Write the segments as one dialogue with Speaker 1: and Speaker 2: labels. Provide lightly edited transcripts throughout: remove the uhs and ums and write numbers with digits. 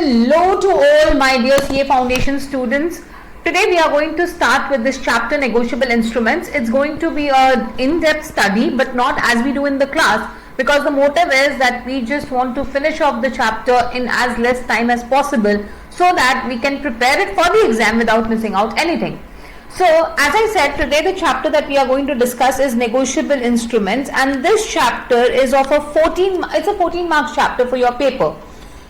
Speaker 1: Hello to all my dear CA Foundation students. Today we are going to start with this chapter, Negotiable Instruments. It's going to be an in-depth study, but not as we do in the class, because the motive is that we just want to finish off the chapter in as less time as possible so that we can prepare it for the exam without missing out anything. So as I said, today the chapter that we are going to discuss is Negotiable Instruments, and this chapter is of a 14 marks chapter for your paper.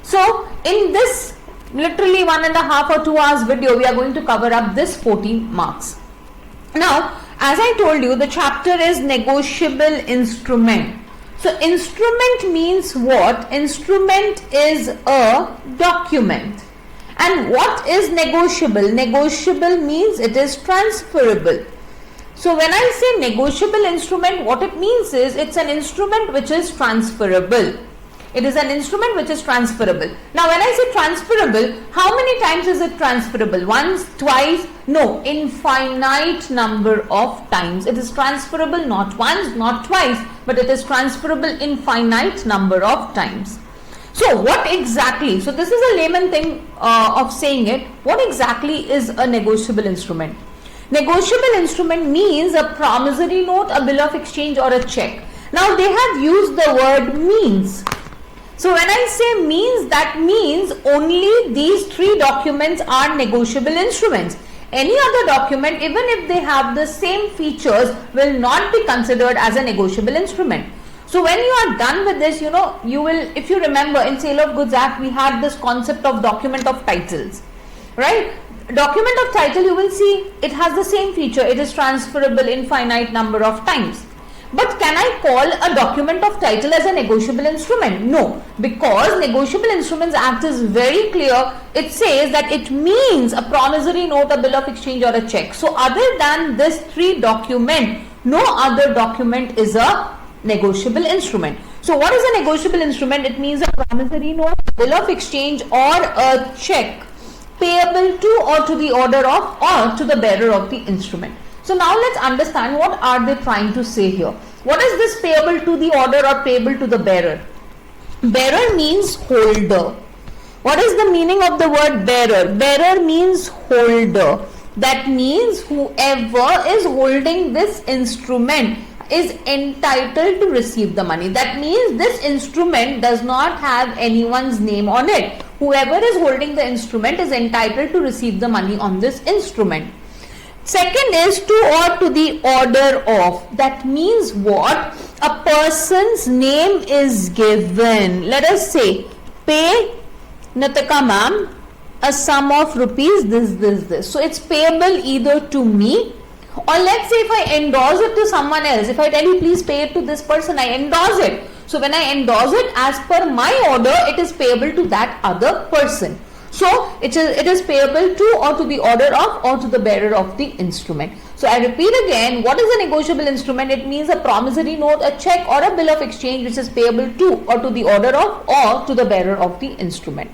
Speaker 1: So in this literally 1.5 or 2 hours video, we are going to cover up this 14 marks. Now, as I told you, the chapter is Negotiable Instrument. So instrument means what? Instrument is a document. And what is negotiable? Negotiable means it is transferable. So when I say negotiable instrument, what it means is it's an instrument which is transferable. It is an instrument which is transferable. Now when I say transferable, how many times is it transferable? Once, twice? No, infinite number of times. It is transferable not once, not twice, but it is transferable infinite number of times. So what exactly, so this is a layman thing of saying it, what exactly is a negotiable instrument? Negotiable instrument means a promissory note, a bill of exchange or a check. Now they have used the word means. So when I say means, that means only these three documents are negotiable instruments. Any other document, even if they have the same features, will not be considered as a negotiable instrument. So when you are done with this, you will, if you remember in Sale of Goods Act, we had this concept of document of titles, right? Document of title, you will see it has the same feature. It is transferable infinite number of times. But can I call a document of title as a negotiable instrument? No, because Negotiable Instruments Act is very clear. It says that it means a promissory note, a bill of exchange or a check. So other than this three document, no other document is a negotiable instrument. So what is a negotiable instrument? It means a promissory note, bill of exchange or a check payable to or to the order of or to the bearer of the instrument. So now let's understand what are they trying to say here. What is this payable to the order or payable to the bearer? Bearer means holder. What is the meaning of the word bearer? Bearer means holder. That means whoever is holding this instrument is entitled to receive the money. That means this instrument does not have anyone's name on it. Whoever is holding the instrument is entitled to receive the money on this instrument. Second is to or to the order of. That means what? A person's name is given. Let us say, pay Nitika Ma'am a sum of rupees this. So it's payable either to me, or let's say if I endorse it to someone else. If I tell you please pay it to this person, I endorse it. So when I endorse it as per my order, it is payable to that other person. So it is payable to or to the order of or to the bearer of the instrument. So I repeat again, what is a negotiable instrument? It means a promissory note, a check or a bill of exchange which is payable to or to the order of or to the bearer of the instrument.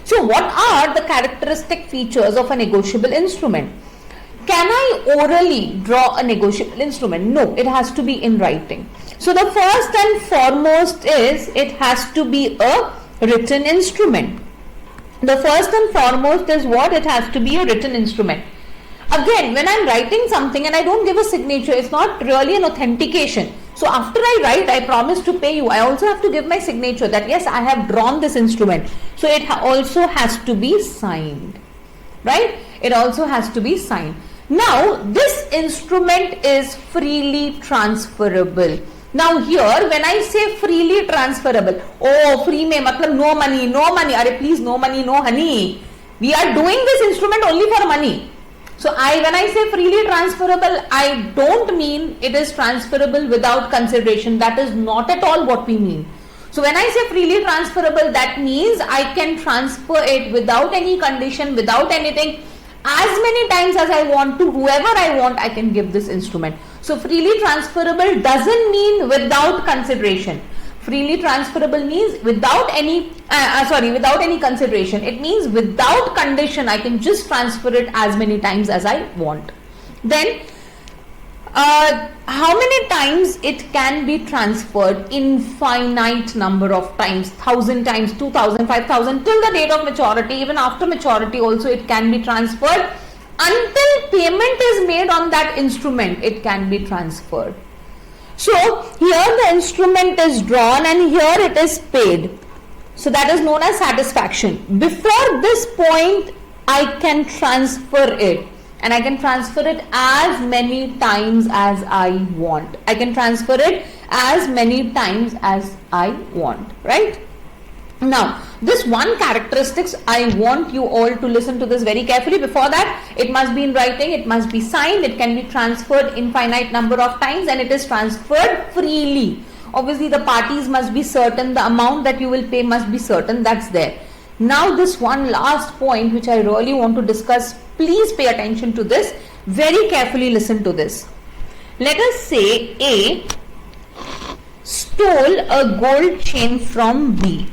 Speaker 1: So what are the characteristic features of a negotiable instrument? Can I orally draw a negotiable instrument? No, it has to be in writing. So the first and foremost is it has to be a written instrument. The first and foremost is what? It has to be a written instrument. Again, when I'm writing something and I don't give a signature, it's not really an authentication. So after I write, I promise to pay you, I also have to give my signature that yes, I have drawn this instrument. So it also has to be signed, right? It also has to be signed. Now, this instrument is freely transferable. Now here, when I say freely transferable, oh, free mein matlab no money, are please no money, no honey. We are doing this instrument only for money. So when I say freely transferable, I don't mean it is transferable without consideration. That is not at all what we mean. So when I say freely transferable, that means I can transfer it without any condition, without anything. As many times as I want to, whoever I want, I can give this instrument. So freely transferable doesn't mean without consideration. Freely transferable means without any consideration. It means without condition, I can just transfer it as many times as I want. Then How many times it can be transferred? Infinite number of times, 1000 times, 2000, 5000, till the date of maturity. Even after maturity also it can be transferred. Until payment is made on that instrument, it can be transferred. So here the instrument is drawn and here it is paid. So that is known as satisfaction. Before this point, I can transfer it. And I can transfer it as many times as I want. I can transfer it as many times as I want, right? Now, this one characteristics, I want you all to listen to this very carefully. Before that, it must be in writing, it must be signed, it can be transferred infinite number of times, and it is transferred freely. Obviously, the parties must be certain, the amount that you will pay must be certain, that's there. Now, this one last point which I really want to discuss, please pay attention to this, very carefully listen to this. Let us say A stole a gold chain from B.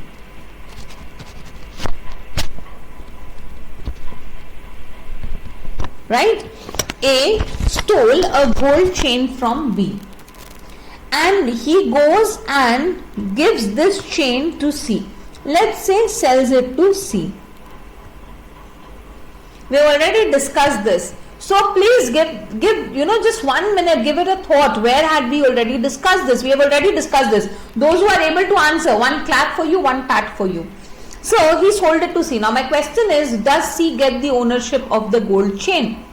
Speaker 1: Right? A stole a gold chain from B and he goes and gives this chain to C. Let's say sells it to C. We have already discussed this. So please give just 1 minute, give it a thought. Where had we already discussed this? We have already discussed this. Those who are able to answer, one clap for you, one pat for you. So he sold it to C. Now my question is, does C get the ownership of the gold chain?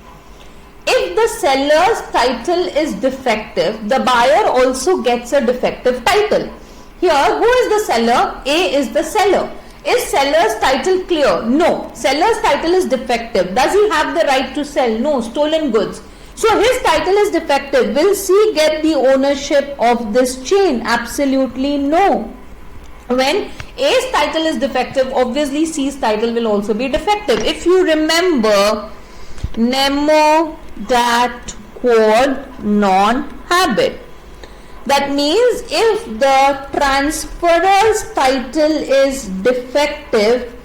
Speaker 1: If the seller's title is defective, the buyer also gets a defective title. Here, who is the seller? A is the seller. Is seller's title clear? No. Seller's title is defective. Does he have the right to sell? No. Stolen goods. So his title is defective. Will C get the ownership of this chain? Absolutely no. When A's title is defective, obviously C's title will also be defective. If you remember, nemo dat quod non habet. That means if the transferor's title is defective,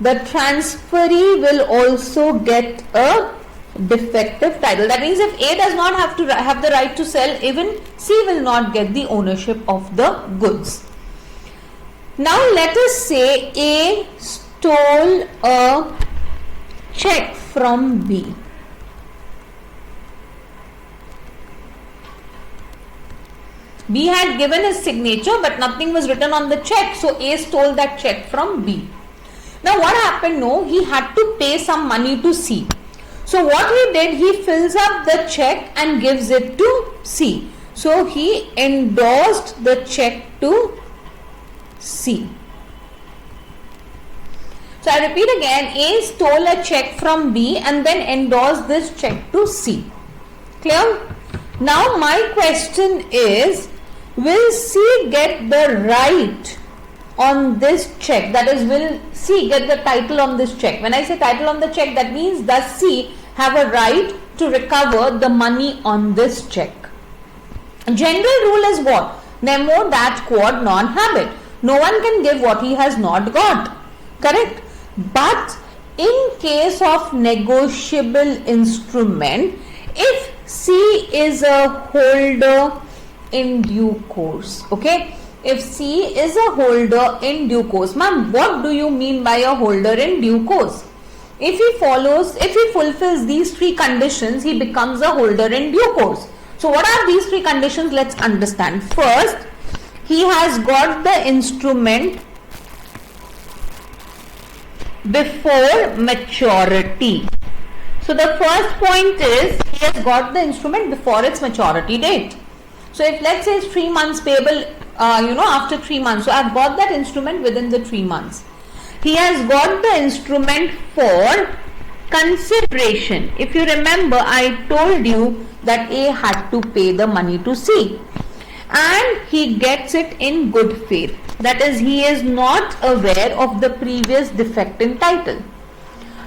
Speaker 1: the transferee will also get a defective title. That means if A does not have the right to sell, even C will not get the ownership of the goods. Now let us say A stole a check from B. B had given his signature but nothing was written on the check, so A stole that check from B. Now what happened? No, he had to pay some money to C. So what he did, he fills up the check and gives it to C. So he endorsed the check to C. So I repeat again, A stole a check from B and then endorsed this check to C. Clear? Now my question is, will C get the right on this check? That is, will C get the title on this check? When I say title on the check, that means does C have a right to recover the money on this check? General rule is what? Nemo dat quod non habet. No one can give what he has not got. Correct? But in case of negotiable instrument, if C is a holder in due course, okay? If C is a holder in due course, ma'am, what do you mean by a holder in due course? If he fulfills these three conditions, he becomes a holder in due course. So what are these three conditions? Let's understand. First, he has got the instrument before maturity. So the first point is he has got the instrument before its maturity date. So if let's say it's 3 months payable, after 3 months. So I've got that instrument within the 3 months. He has got the instrument for consideration. If you remember, I told you that A had to pay the money to C. And he gets it in good faith. That is, he is not aware of the previous defect in title.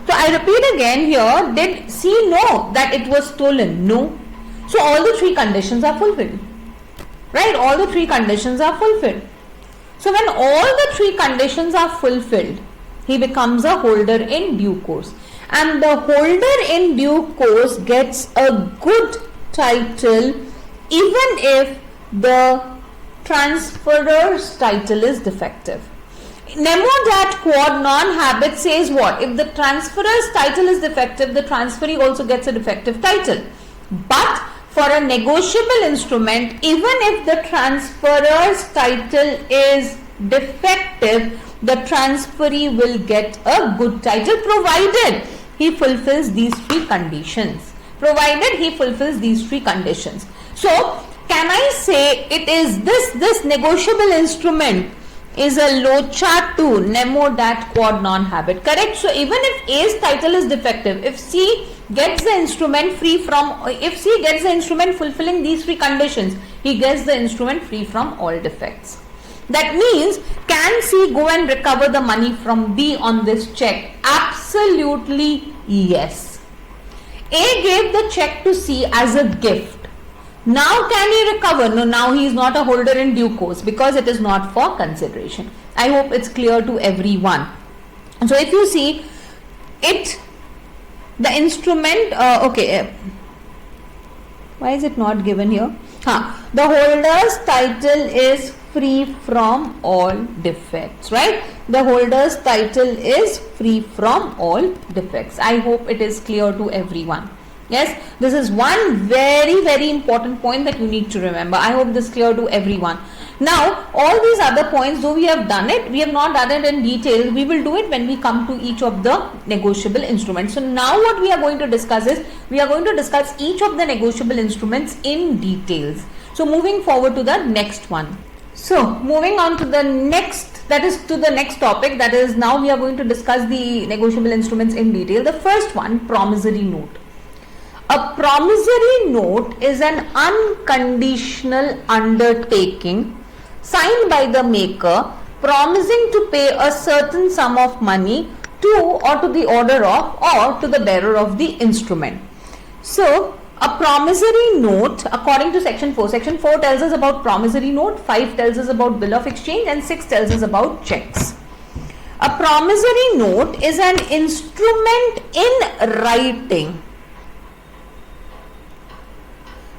Speaker 1: So I repeat again here, did C know that it was stolen? No. So all the three conditions are fulfilled. Right? All the three conditions are fulfilled. So when all the three conditions are fulfilled, he becomes a holder in due course. And the holder in due course gets a good title even if the transferor's title is defective. Nemo dat quod non habet says what? If the transferor's title is defective, the transferee also gets a defective title. But for a negotiable instrument, even if the transferor's title is defective, the transferee will get a good title provided he fulfills these three conditions. Provided he fulfills these three conditions. So, can I say it is this negotiable instrument is a locha to nemo dat quod non habet, correct? So, even if A's title is defective, if C gets the instrument fulfilling these three conditions, he gets the instrument free from all defects. That means, can C go and recover the money from B on this check? Absolutely yes. A gave the check to C as a gift. Now can he recover? No, now he is not a holder in due course because it is not for consideration. I hope it's clear to everyone. So if you see it, the instrument, why is it not given here? The holder's title is free from all defects, right? The holder's title is free from all defects. I hope it is clear to everyone. Yes, this is one very important point that you need to remember. I hope this is clear to everyone. Now, all these other points, though we have done it, we have not done it in detail. We will do it when we come to each of the negotiable instruments. So, now what we are going to discuss is, we are going to discuss each of the negotiable instruments in details. So, moving forward to the next one. So, moving on to the next, that is to the next topic, that is now we are going to discuss the negotiable instruments in detail. The first one, promissory note. A promissory note is an unconditional undertaking signed by the maker promising to pay a certain sum of money to or to the order of or to the bearer of the instrument. So, a promissory note, according to section 4 tells us about promissory note, 5 tells us about bill of exchange and 6 tells us about checks. A promissory note is an instrument in writing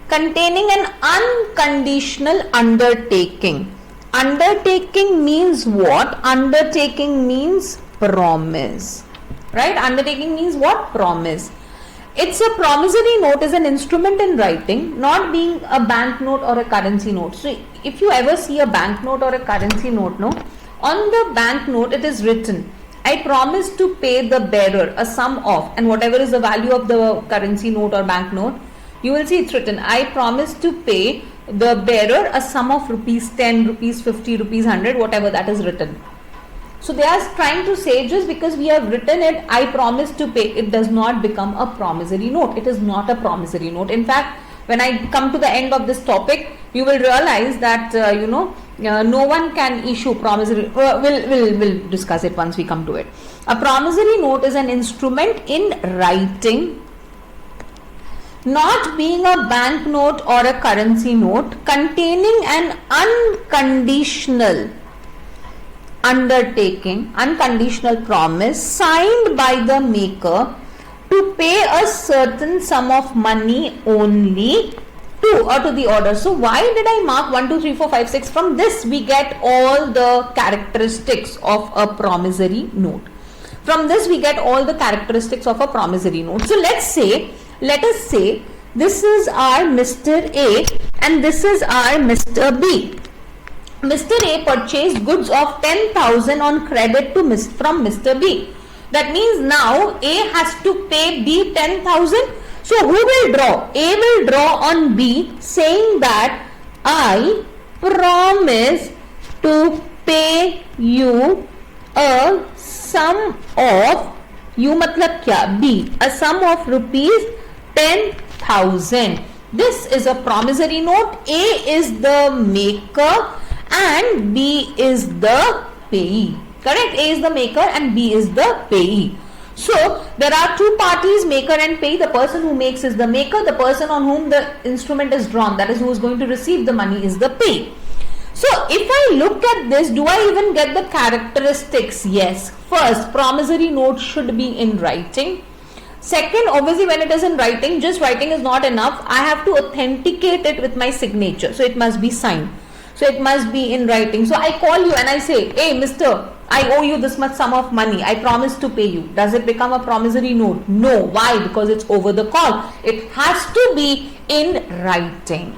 Speaker 1: containing an unconditional undertaking. Undertaking means what? Undertaking means promise, right? Undertaking means what? Promise. It's a promissory note is an instrument in writing, not being a banknote or a currency note. So, if you ever see a banknote or a currency note, no, on the banknote it is written, I promise to pay the bearer a sum of, and whatever is the value of the currency note or banknote, you will see it's written, I promise to pay the bearer a sum of rupees 10, rupees 50, rupees 100, whatever that is written. So they are trying to say, just because we have written it, I promise to pay, it does not become a promissory note. It is not a promissory note. In fact, when I come to the end of this topic, you will realize that, no one can issue promissory, we'll discuss it once we come to it. A promissory note is an instrument in writing, not being a banknote or a currency note, containing an unconditional undertaking, unconditional promise signed by the maker to pay a certain sum of money only to or to the order. So why did I mark 1, 2, 3, 4, 5, 6? From this we get all the characteristics of a promissory note. From this we get all the characteristics of a promissory note. So let us say this is our Mr. A and this is our Mr. B. Mr. A purchased goods of 10,000 on credit from Mr. B. That means now A has to pay B 10,000. So who will draw? A will draw on B saying that I promise to pay you a sum of, you matlab kya? B, a sum of rupees 10,000. This is a promissory note. A is the maker and B is the payee. Correct? A is the maker and B is the payee. So, there are two parties, maker and payee. The person who makes is the maker. The person on whom the instrument is drawn, that is who is going to receive the money, is the payee. So, if I look at this, do I even get the characteristics? Yes. First, promissory note should be in writing. Second, obviously when it is in writing, just writing is not enough. I have to authenticate it with my signature. So it must be signed. So it must be in writing. So I call you and I say, hey mister, I owe you this much sum of money. I promise to pay you. Does it become a promissory note? No. Why? Because it's over the call. It has to be in writing.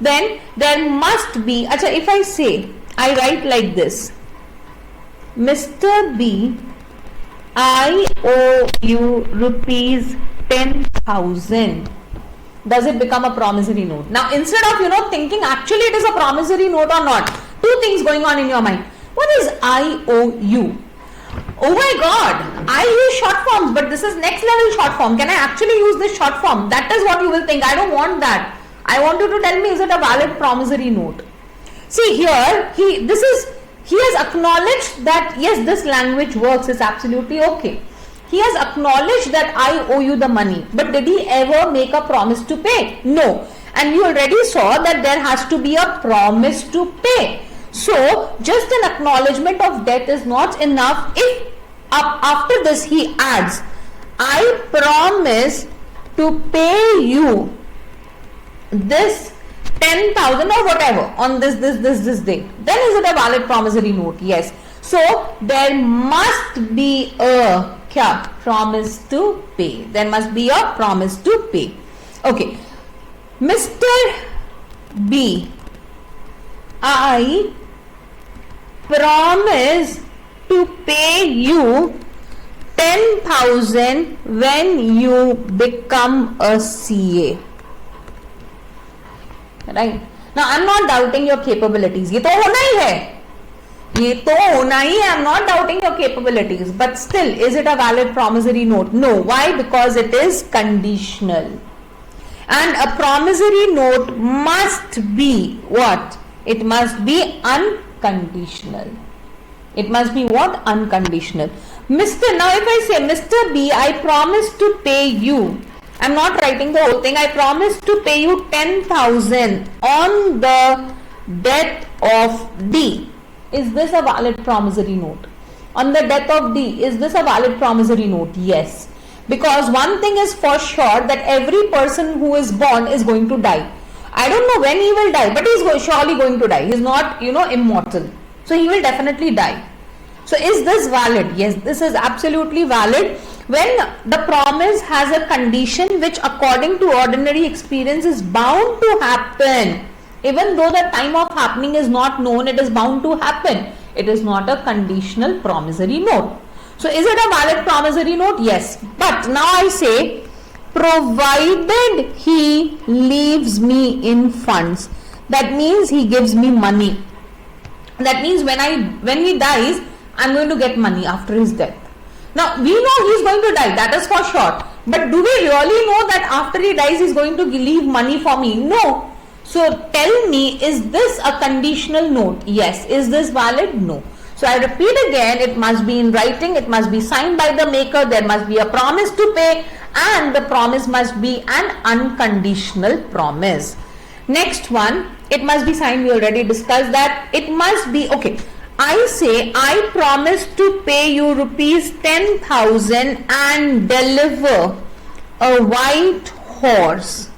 Speaker 1: Then there must be, if I say, I write like this, Mr. B, I owe you rupees 10,000. Does it become a promissory note? Now instead of thinking actually it is a promissory note or not, two things going on in your mind. What is I owe you? Oh my god, I use short forms, but this is next level short form. Can I actually use this short form? That is what you will think. I don't want that. I want you to tell me, is it a valid promissory note? See here, he has acknowledged that yes, this language works, is absolutely okay. He has acknowledged that I owe you the money, but did he ever make a promise to pay? No. And you already saw that there has to be a promise to pay. So just an acknowledgement of debt is not enough. If after this he adds, I promise to pay you this 10,000 or whatever on this date, then is it a valid promissory note? Yes. So there must be a promise to pay. There must be a promise to pay. Okay. Mr. B, I promise to pay you 10,000 when you become a CA. Right? Now I'm not doubting your capabilities. ये तो होना ही है. ये तो होना ही है. I'm not doubting your capabilities. But still, is it a valid promissory note? No. Why? Because it is conditional. And a promissory note must be what? It must be unconditional. It must be what? Unconditional. Now if I say, Mr. B, I promise to pay you. I'm not writing the whole thing. I promise to pay you 10,000 on the death of D. Is this a valid promissory note? On the death of D, is this a valid promissory note? Yes. Because one thing is for sure, that every person who is born is going to die. I don't know when he will die, but he is surely going to die. He is not, immortal. So he will definitely die. So is this valid? Yes, this is absolutely valid. When the promise has a condition which according to ordinary experience is bound to happen, even though the time of happening is not known, it is bound to happen. It is not a conditional promissory note. So is it a valid promissory note? Yes. But now I say, provided he leaves me in funds. That means he gives me money. That means when he dies, I'm going to get money after his death. Now we know he's going to die, that is for sure. But do we really know that after he dies he's going to leave money for me? No. So tell me, is this a conditional note? Yes. Is this valid? No. So I repeat again, it must be in writing, it must be signed by the maker, there must be a promise to pay, and the promise must be an unconditional promise. Next one, it must be signed. We already discussed that. It must be, okay, I say, I promise to pay you rupees 10,000 and deliver a white horse.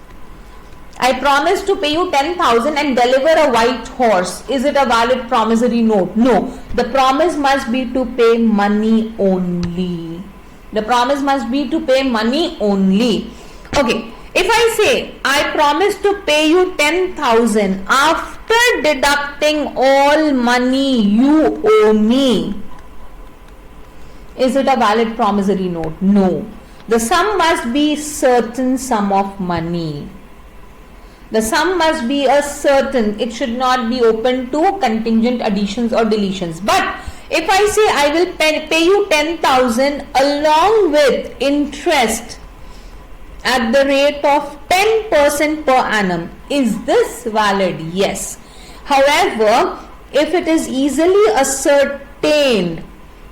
Speaker 1: I promise to pay you 10,000 and deliver a white horse. Is it a valid promissory note? No. The promise must be to pay money only. The promise must be to pay money only. Okay. If I say, I promise to pay you 10,000 after deducting all money you owe me, is it a valid promissory note? No. The sum must be certain sum of money. The sum must be a certain, it should not be open to contingent additions or deletions. But if I say I will pay you 10,000 along with interest at the rate of 10% per annum, is this valid? Yes. However, if it is easily ascertained,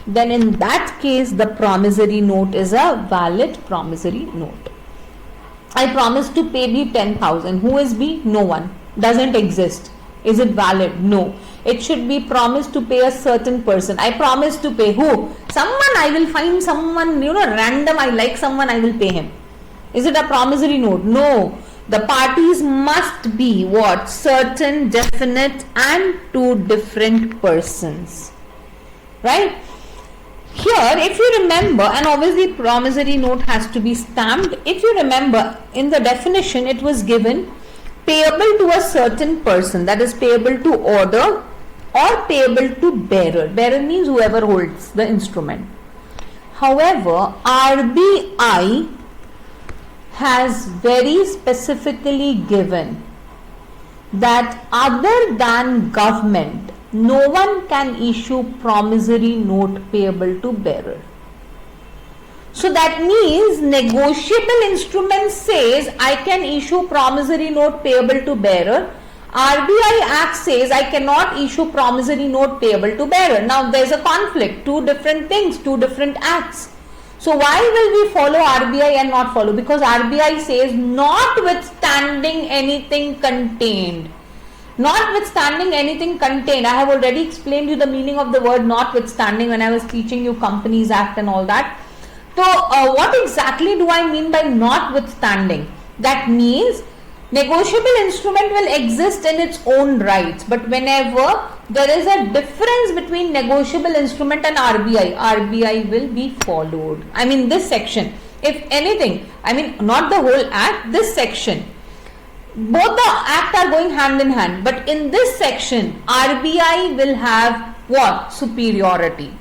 Speaker 1: then in that case the promissory note is a valid promissory note. I promise to pay B 10,000. Who is B? No one. Doesn't exist. Is it valid? No. It should be promised to pay a certain person. I promise to pay who? Someone. I will find someone, random. I like someone, I will pay him. Is it a promissory note? No. The parties must be what? Certain, definite and two different persons. Right? Here, if you remember, and obviously promissory note has to be stamped. If you remember, in the definition it was given payable to a certain person, that is payable to order or payable to bearer. Bearer means whoever holds the instrument. However, RBI has very specifically given that other than government, no one can issue promissory note payable to bearer. So that means negotiable instrument says I can issue promissory note payable to bearer. RBI Act says I cannot issue promissory note payable to bearer. Now there is a conflict, two different things, two different acts. So why will we follow RBI and not follow? Because RBI says notwithstanding anything contained. Notwithstanding anything contained. I have already explained you the meaning of the word notwithstanding when I was teaching you Companies Act and all that. So what exactly do I mean by notwithstanding? That means negotiable instrument will exist in its own rights, but whenever there is a difference between negotiable instrument and RBI will be followed. I mean this section, if anything, I mean not the whole act, this section. Both the act are going hand in hand, but in this section RBI will have what? Superiority.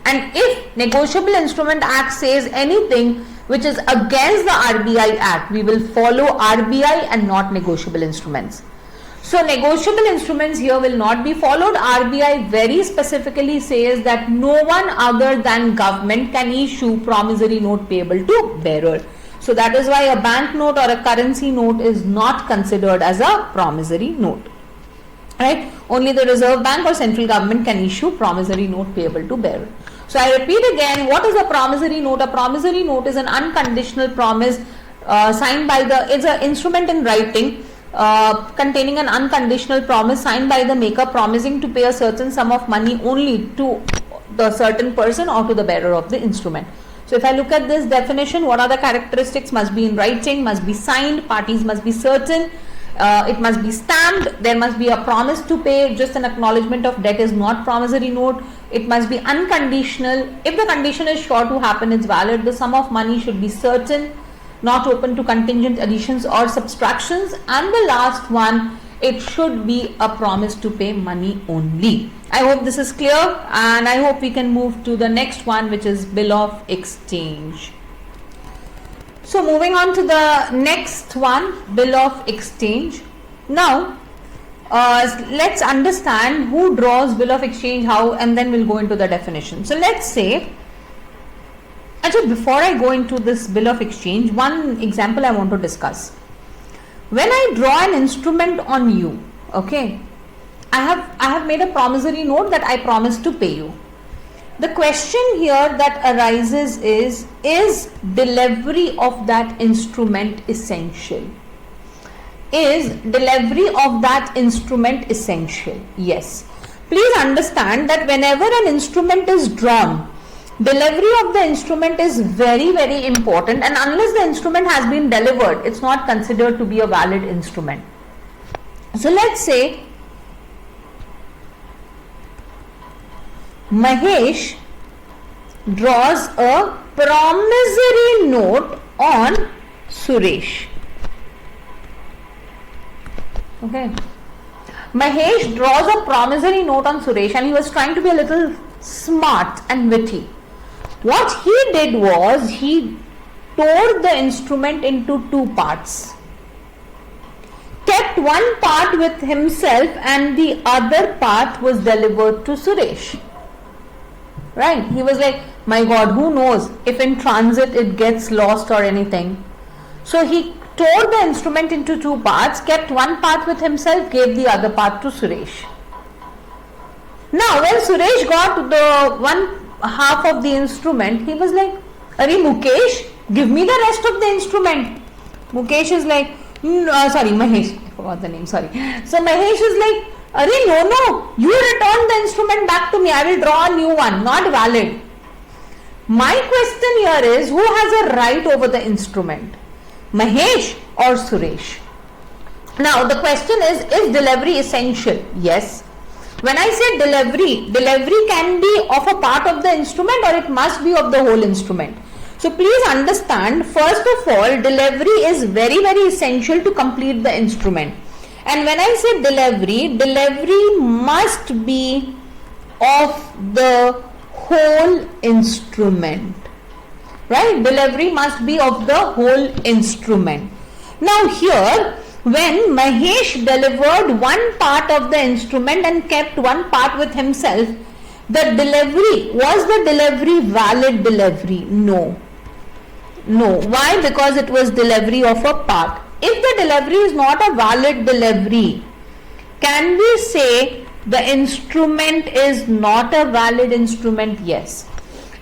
Speaker 1: And if Negotiable Instrument Act says anything which is against the RBI Act, we will follow RBI and not negotiable instruments. So negotiable instruments here will not be followed. RBI very specifically says that no one other than government can issue promissory note payable to bearer. So that is why a bank note or a currency note is not considered as a promissory note. Right? Only the Reserve Bank or central government can issue promissory note payable to bearer. So I repeat again, what is a promissory note? A promissory note is an unconditional promise signed by it's an instrument in writing containing an unconditional promise signed by the maker promising to pay a certain sum of money only to the certain person or to the bearer of the instrument. So if I look at this definition, what are the characteristics? Must be in writing, must be signed, parties must be certain, it must be stamped, there must be a promise to pay. Just an acknowledgement of debt is not promissory note. It must be unconditional. If the condition is sure to happen, it's valid. The sum of money should be certain, not open to contingent additions or subtractions. And the last one, it should be a promise to pay money only. I hope this is clear, and I hope we can move to the next one, which is bill of exchange. So moving on to the next one, bill of exchange. Now let's understand who draws bill of exchange, how, and then we'll go into the definition. So let's say, actually before I go into this bill of exchange, one example I want to discuss. When I draw an instrument on you, okay, I have made a promissory note that I promise to pay you. The question here that arises is delivery of that instrument essential? Is delivery of that instrument essential? Yes. Please understand that whenever an instrument is drawn, delivery of the instrument is very, very important, and unless the instrument has been delivered, it's not considered to be a valid instrument. So let's say Mahesh draws a promissory note on Suresh. Okay. Mahesh draws a promissory note on Suresh, and he was trying to be a little smart and witty. What he did was he tore the instrument into two parts, kept one part with himself and the other part was delivered to Suresh. Right? He was like, my God, who knows if in transit it gets lost or anything. So he tore the instrument into two parts, kept one part with himself, gave the other part to Suresh. Now when Suresh got the one half of the instrument, he was like, Arey Mukesh, give me the rest of the instrument. Mukesh is like, Sorry, Mahesh, I forgot the name, sorry. So Mahesh is like, Arey, no, you return the instrument back to me, I will draw a new one, not valid. My question here is, who has a right over the instrument? Mahesh or Suresh? Now the question is delivery essential? Yes. When I say delivery can be of a part of the instrument or it must be of the whole instrument. So please understand, first of all, delivery is very, very essential to complete the instrument. And when I say delivery must be of the whole instrument. Right? Delivery must be of the whole instrument. Now here, when Mahesh delivered one part of the instrument and kept one part with himself, was the delivery valid delivery? No. Why? Because it was delivery of a part. If the delivery is not a valid delivery, can we say the instrument is not a valid instrument? Yes.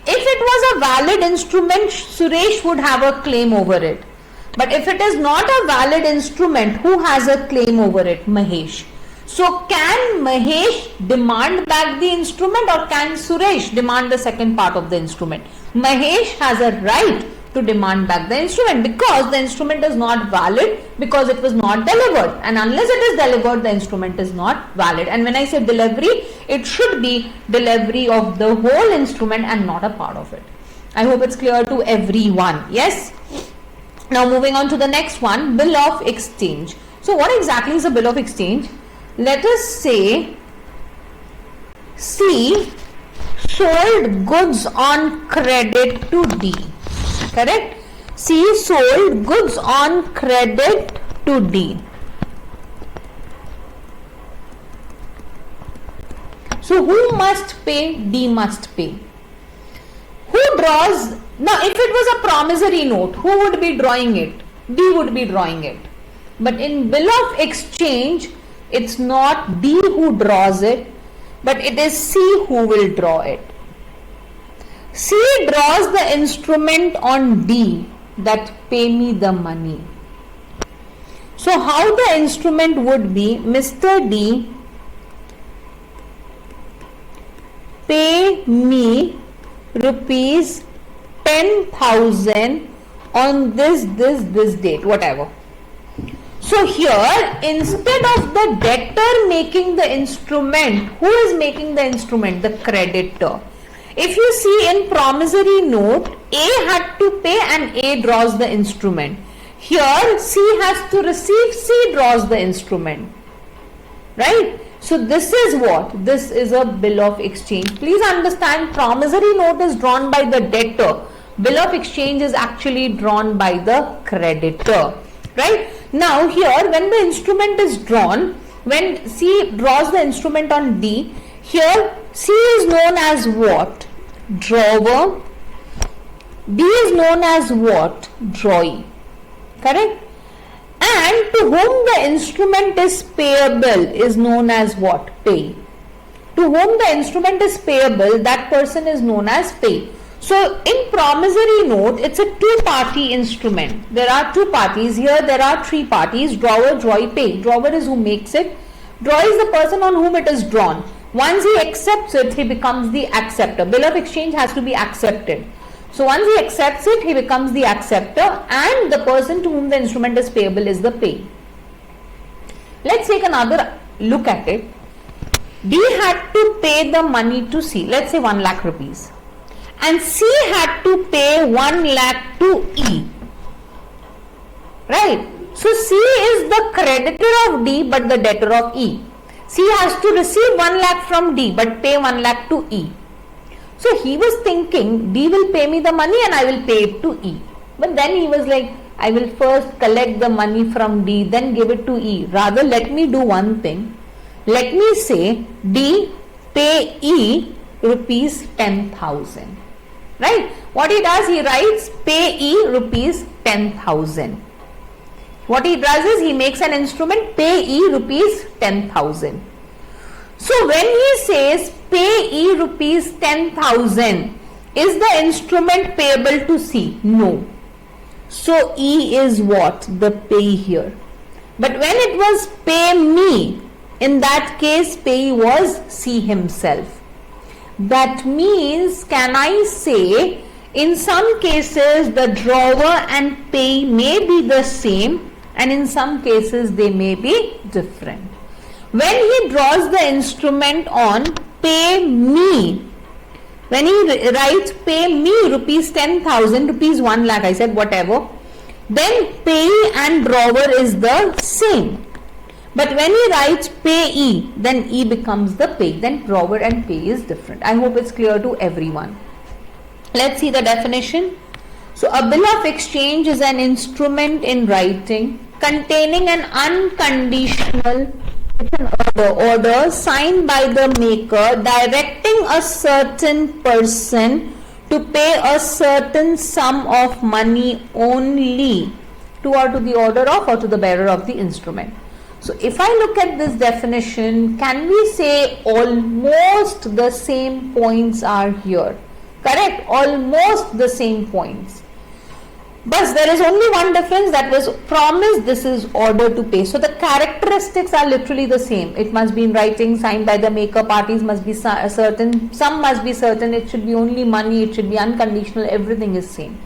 Speaker 1: If it was a valid instrument, Suresh would have a claim over it. But if it is not a valid instrument, who has a claim over it? Mahesh. So can Mahesh demand back the instrument or can Suresh demand the second part of the instrument? Mahesh has a right to demand back the instrument because the instrument is not valid because it was not delivered, and unless it is delivered, the instrument is not valid. And when I say delivery, it should be delivery of the whole instrument and not a part of it. I hope it's clear to everyone. Yes. Now moving on to the next one, bill of exchange. So what exactly is a bill of exchange? Let us say C sold goods on credit to D. Correct? C sold goods on credit to D. So who must pay? D must pay. Who draws? Now if it was a promissory note, who would be drawing it? D would be drawing it. But in bill of exchange, it's not D who draws it, but it is C who will draw it. C draws the instrument on D that pay me the money. So how the instrument would be, Mr. D, pay me rupees 10,000 on this date, whatever. So here, instead of the debtor making the instrument, who is making the instrument? The creditor. If you see in promissory note, A had to pay and A draws the instrument. Here, C has to receive, C draws the instrument. Right? So this is what? This is a bill of exchange. Please understand, promissory note is drawn by the debtor. Bill of exchange is actually drawn by the creditor. Right? Now here, when the instrument is drawn, when C draws the instrument on D, here C is known as what? Drawer. D is known as what? Drawee. Correct? And to whom the instrument is payable is known as what? Pay. To whom the instrument is payable, that person is known as pay. So in promissory note, it's a two-party instrument. There are two parties. Here there are three parties: drawer, drawee, pay. Drawer is who makes it. Drawee is the person on whom it is drawn. Once he accepts it, he becomes the acceptor. Bill of exchange has to be accepted. So once he accepts it, he becomes the acceptor, and the person to whom the instrument is payable is the pay. Let's take another look at it. D had to pay the money to C. Let's say 1 lakh rupees. And C had to pay 1 lakh to E. Right? So C is the creditor of D but the debtor of E. C has to receive 1 lakh from D but pay 1 lakh to E. So he was thinking D will pay me the money and I will pay it to E. But then he was like, I will first collect the money from D, then give it to E. Rather, let me do one thing. Let me say D pay E rupees 10,000. Right? What he does, he writes pay E rupees 10,000. What he does is he makes an instrument pay E rupees 10,000. So when he says pay E rupees 10,000, is the instrument payable to C? No. So E is what? The pay here. But when it was pay me, in that case payee was C himself. That means, can I say, in some cases the drawer and payee may be the same, and in some cases they may be different. When he draws the instrument on pay me, when he writes pay me rupees 10,000, rupees 1 lakh, I said whatever, then payee and drawer is the same. But when he writes payee, then E becomes the pay, then drawer and pay is different. I hope it's clear to everyone. Let's see the definition. So a bill of exchange is an instrument in writing containing an unconditional order signed by the maker directing a certain person to pay a certain sum of money only to or to the order of or to the bearer of the instrument. So if I look at this definition, can we say almost the same points are here? Correct? Almost the same points. But there is only one difference, that was promise, this is order to pay. So the characteristics are literally the same. It must be in writing, signed by the maker, parties must be certain, some must be certain, it should be only money, it should be unconditional, everything is same.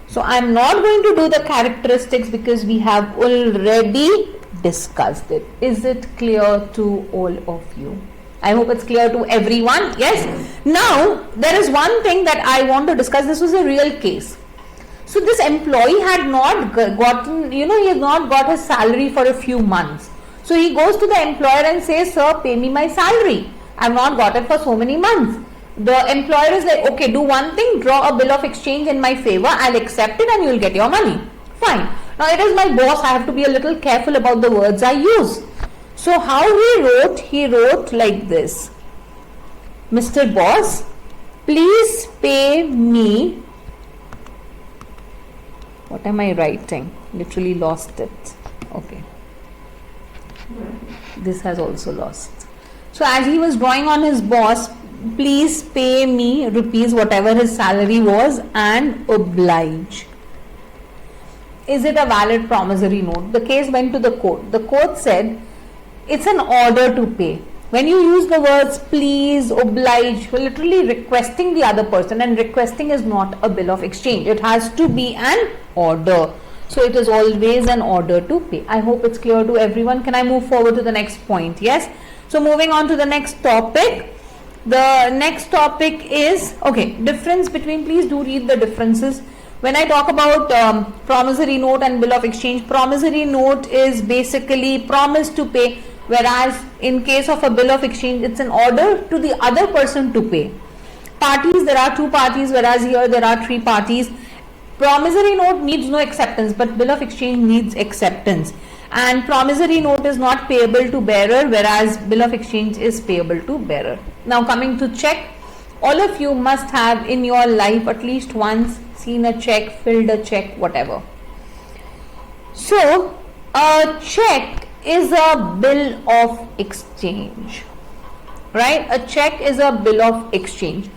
Speaker 1: So I am not going to do the characteristics because we have already discussed it. Is it clear to all of you? I hope it's clear to everyone. Yes. Now there is one thing that I want to discuss. This was a real case. So this employee had not gotten, he has not got his salary for a few months. So he goes to the employer and says, sir, pay me my salary. I have not got it for so many months. The employer is like, okay, do one thing, draw a bill of exchange in my favor, I'll accept it and you will get your money. Fine. Now it is my boss, I have to be a little careful about the words I use. So how he wrote like this. Mr. Boss, please pay me. What am I writing? Literally lost it. Okay. This has also lost. So as he was drawing on his boss, please pay me rupees whatever his salary was and oblige. Is it a valid promissory note? The case went to the court. The court said it's an order to pay. When you use the words please, oblige, you're literally requesting the other person, and requesting is not a bill of exchange. It has to be an order. So it is always an order to pay. I hope it's clear to everyone. Can I move forward to the next point? Yes. So moving on to the next topic. The next topic is, okay, difference between, please do read the differences. When I talk about promissory note and bill of exchange, promissory note is basically promise to pay, whereas in case of a bill of exchange, it's an order to the other person to pay. Parties, there are two parties, whereas here there are three parties. Promissory note needs no acceptance, but bill of exchange needs acceptance. And promissory note is not payable to bearer, whereas bill of exchange is payable to bearer. Now coming to check, all of you must have in your life at least once seen a check, filled a check, whatever. So a check is a bill of exchange, right? A check is a bill of exchange.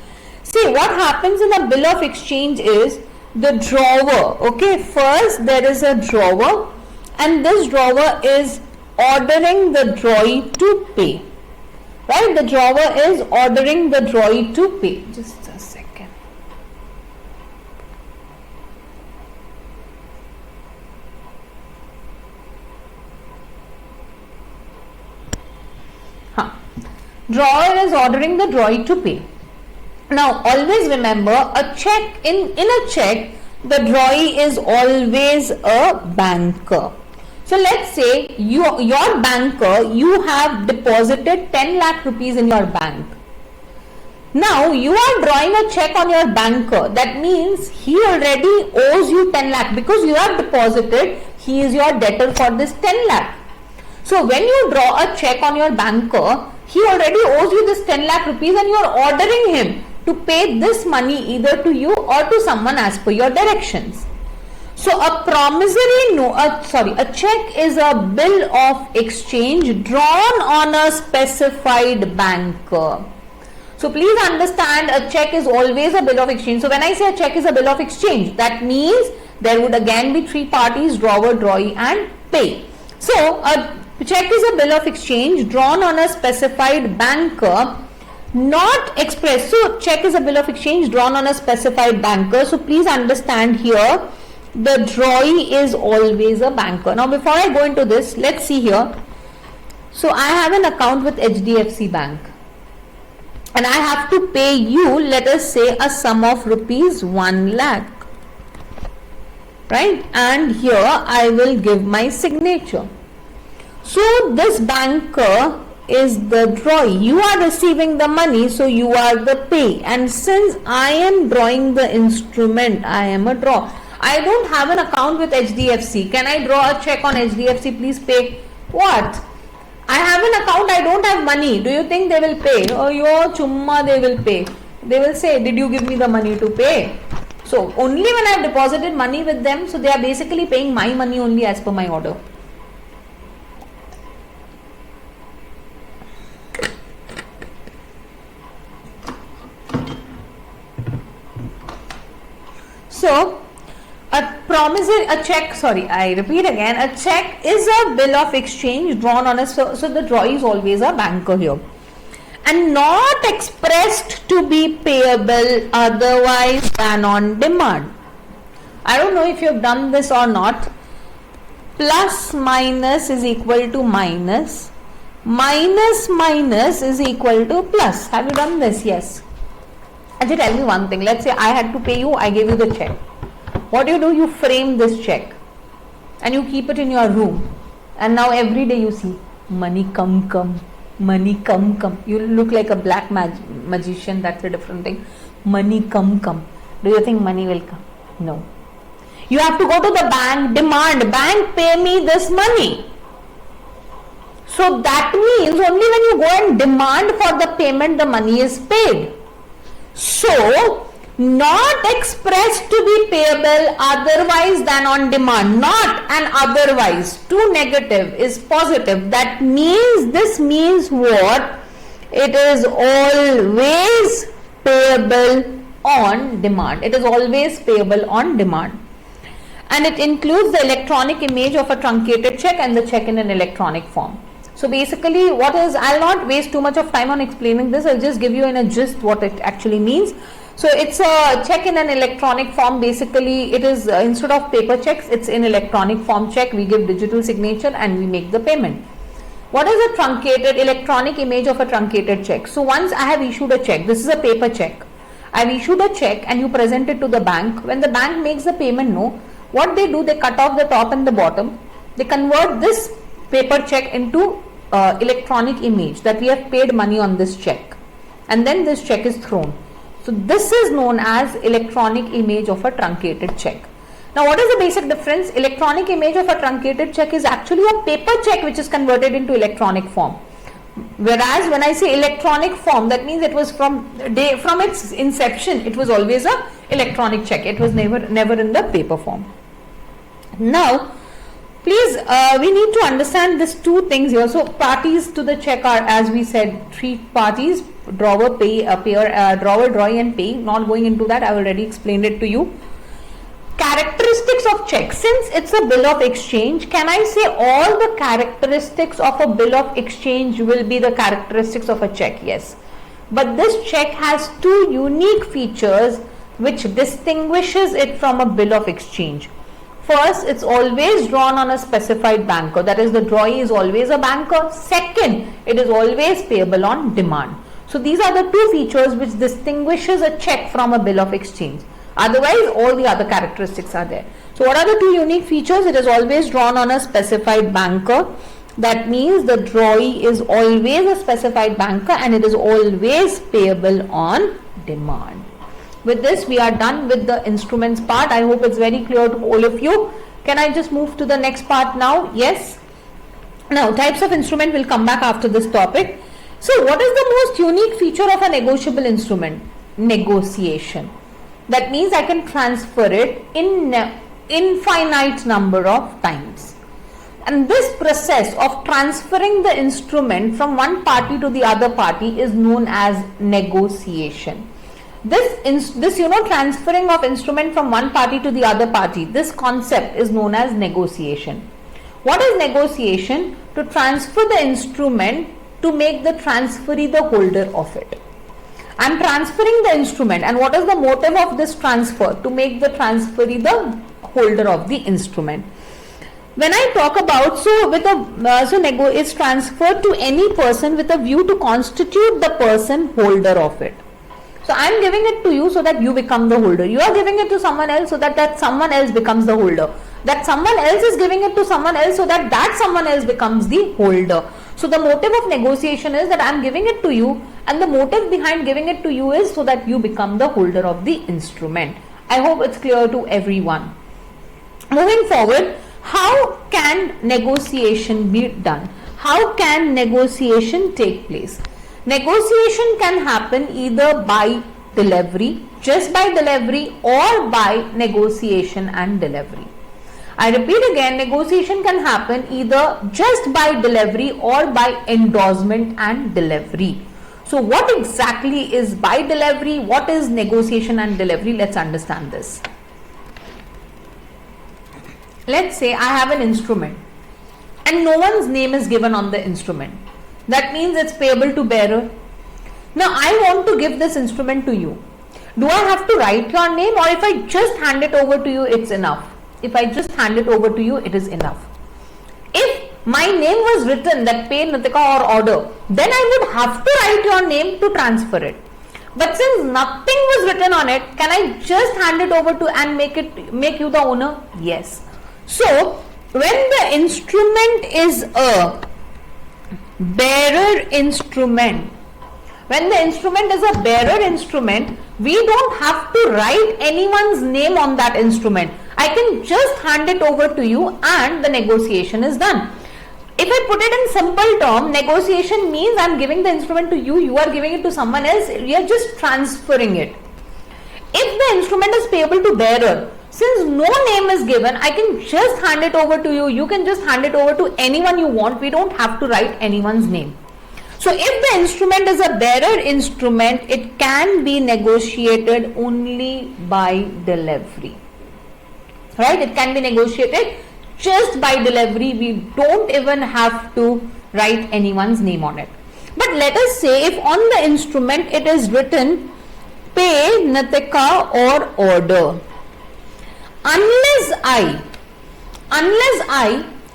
Speaker 1: See, what happens in a bill of exchange is the drawer, okay, first there is a drawer, and this drawer is ordering the drawee to pay, right? The drawer is ordering the drawee to pay. Just a second. Drawer is ordering the drawee to pay. Now always remember, a check, in a check, the drawee is always a banker. So let's say your banker, you have deposited 10 lakh rupees in your bank. Now you are drawing a check on your banker. That means he already owes you 10 lakh because you have deposited, he is your debtor for this 10 lakh. So when you draw a check on your banker, he already owes you this 10 lakh rupees and you are ordering him to pay this money either to you or to someone as per your directions. So a promissory note, a check is a bill of exchange drawn on a specified banker. So please understand, a check is always a bill of exchange. So when I say a check is a bill of exchange, that means There would again be three parties: drawer, drawee and pay. So a check is a bill of exchange drawn on a specified banker, not expressed. So check is a bill of exchange drawn on a specified banker. So please understand here, the drawee is always a banker. Now before I go into this, let's see here. So I have an account with HDFC Bank and I have to pay you, let us say, a sum of rupees 1 lakh, right? And here I will give my signature. So this banker is the drawee. You are receiving the money, so you are the pay. And since I am drawing the instrument, I am a draw. I don't have an account with HDFC. Can I draw a check on HDFC? Please pay. What? I have an account, I don't have money. Do you think they will pay? Oh, yo, chumma, they will pay. They will say, did you give me the money to pay? So, only when I have deposited money with them, so they are basically paying my money only as per my order. So, a check is a bill of exchange drawn on a, so the drawee is always a banker here, and not expressed to be payable otherwise than on demand. I don't know if you have done this or not. Plus minus is equal to minus, minus minus is equal to plus. Have you done this? Yes. Actually, tell me one thing. Let's say I had to pay you, I gave you the check. What do? You frame this check and you keep it in your room, and now every day you see money come, money come. You look like a black magician. That's a different thing. Money come. Do you think money will come? No. You have to go to the bank, demand, bank, pay me this money. So that means only when you go and demand for the payment, the money is paid. So not expressed to be payable otherwise than on demand. Not and otherwise. Two negative is positive. That means, this means what? It is always payable on demand. It is always payable on demand. And it includes the electronic image of a truncated check and the check in an electronic form. So basically what is, I'll not waste too much of time on explaining this. I'll just give you in a gist what it actually means. So it's a check in an electronic form. Basically it is instead of paper checks, it's in electronic form check. We give digital signature and we make the payment. What is a truncated electronic image of a truncated check? So once I have issued a check, this is a paper check. I've issued a check and you present it to the bank. When the bank makes the payment, no, what they do, they cut off the top and the bottom. They convert this paper check into electronic image that we have paid money on this check, and then this check is thrown. So this is known as electronic image of a truncated check. Now what is the basic difference? Electronic image of a truncated check is actually a paper check which is converted into electronic form. Whereas when I say electronic form, that means it was from its inception, it was always a electronic check. It was never in the paper form. Now please, we need to understand these two things here. So parties to the check are, as we said, three parties: drawer, drawer, drawee and pay. Not going into that, I already explained it to you. Characteristics of check. Since it's a bill of exchange, can I say all the characteristics of a bill of exchange will be the characteristics of a check? Yes. But this check has two unique features which distinguishes it from a bill of exchange. First, it's always drawn on a specified banker. That is, the drawee is always a banker. Second, it is always payable on demand. So these are the two features which distinguishes a check from a bill of exchange. Otherwise, all the other characteristics are there. So what are the two unique features? It is always drawn on a specified banker. That means the drawee is always a specified banker and it is always payable on demand. With this, we are done with the instruments part. I hope it's very clear to all of you. Can I just move to the next part now? Yes. Now, types of instrument will come back after this topic. So, what is the most unique feature of a negotiable instrument? Negotiation. That means I can transfer it in infinite number of times. And this process of transferring the instrument from one party to the other party is known as negotiation. This transferring of instrument from one party to the other party, this concept is known as negotiation. What is negotiation? To transfer the instrument to make the transferee the holder of it. I am transferring the instrument, and what is the motive of this transfer? To make the transferee the holder of the instrument. When I talk about, it's transferred to any person with a view to constitute the person holder of it. So I am giving it to you so that you become the holder. You are giving it to someone else so that someone else becomes the holder. That someone else is giving it to someone else so that someone else becomes the holder. So the motive of negotiation is that I am giving it to you, and the motive behind giving it to you is so that you become the holder of the instrument. I hope it's clear to everyone. Moving forward, how can negotiation be done? How can negotiation take place? Negotiation can happen either by delivery, just by delivery, or by negotiation and delivery. I repeat again, negotiation can happen either just by delivery or by endorsement and delivery. So what exactly is by delivery? What is negotiation and delivery? Let's understand this. Let's say I have an instrument and no one's name is given on the instrument. That means it's payable to bearer. Now I want to give this instrument to you. Do I have to write your name, or if I just hand it over to you, it's enough? If I just hand it over to you, it is enough. If my name was written, that pay, Nitika, or order, then I would have to write your name to transfer it. But since nothing was written on it, can I just hand it over to and make you the owner? Yes. So when the instrument is a bearer instrument, when the instrument is a bearer instrument, we don't have to write anyone's name on that instrument. I can just hand it over to you and the negotiation is done. If I put it in simple term, negotiation means I am giving the instrument to you, you are giving it to someone else, we are just transferring it. If the instrument is payable to bearer, since no name is given, I can just hand it over to you, you can just hand it over to anyone you want, we don't have to write anyone's name. So if the instrument is a bearer instrument, it can be negotiated only by delivery. Right? It can be negotiated just by delivery. We don't even have to write anyone's name on it. But let us say if on the instrument it is written pay, Nitika, or order. Unless I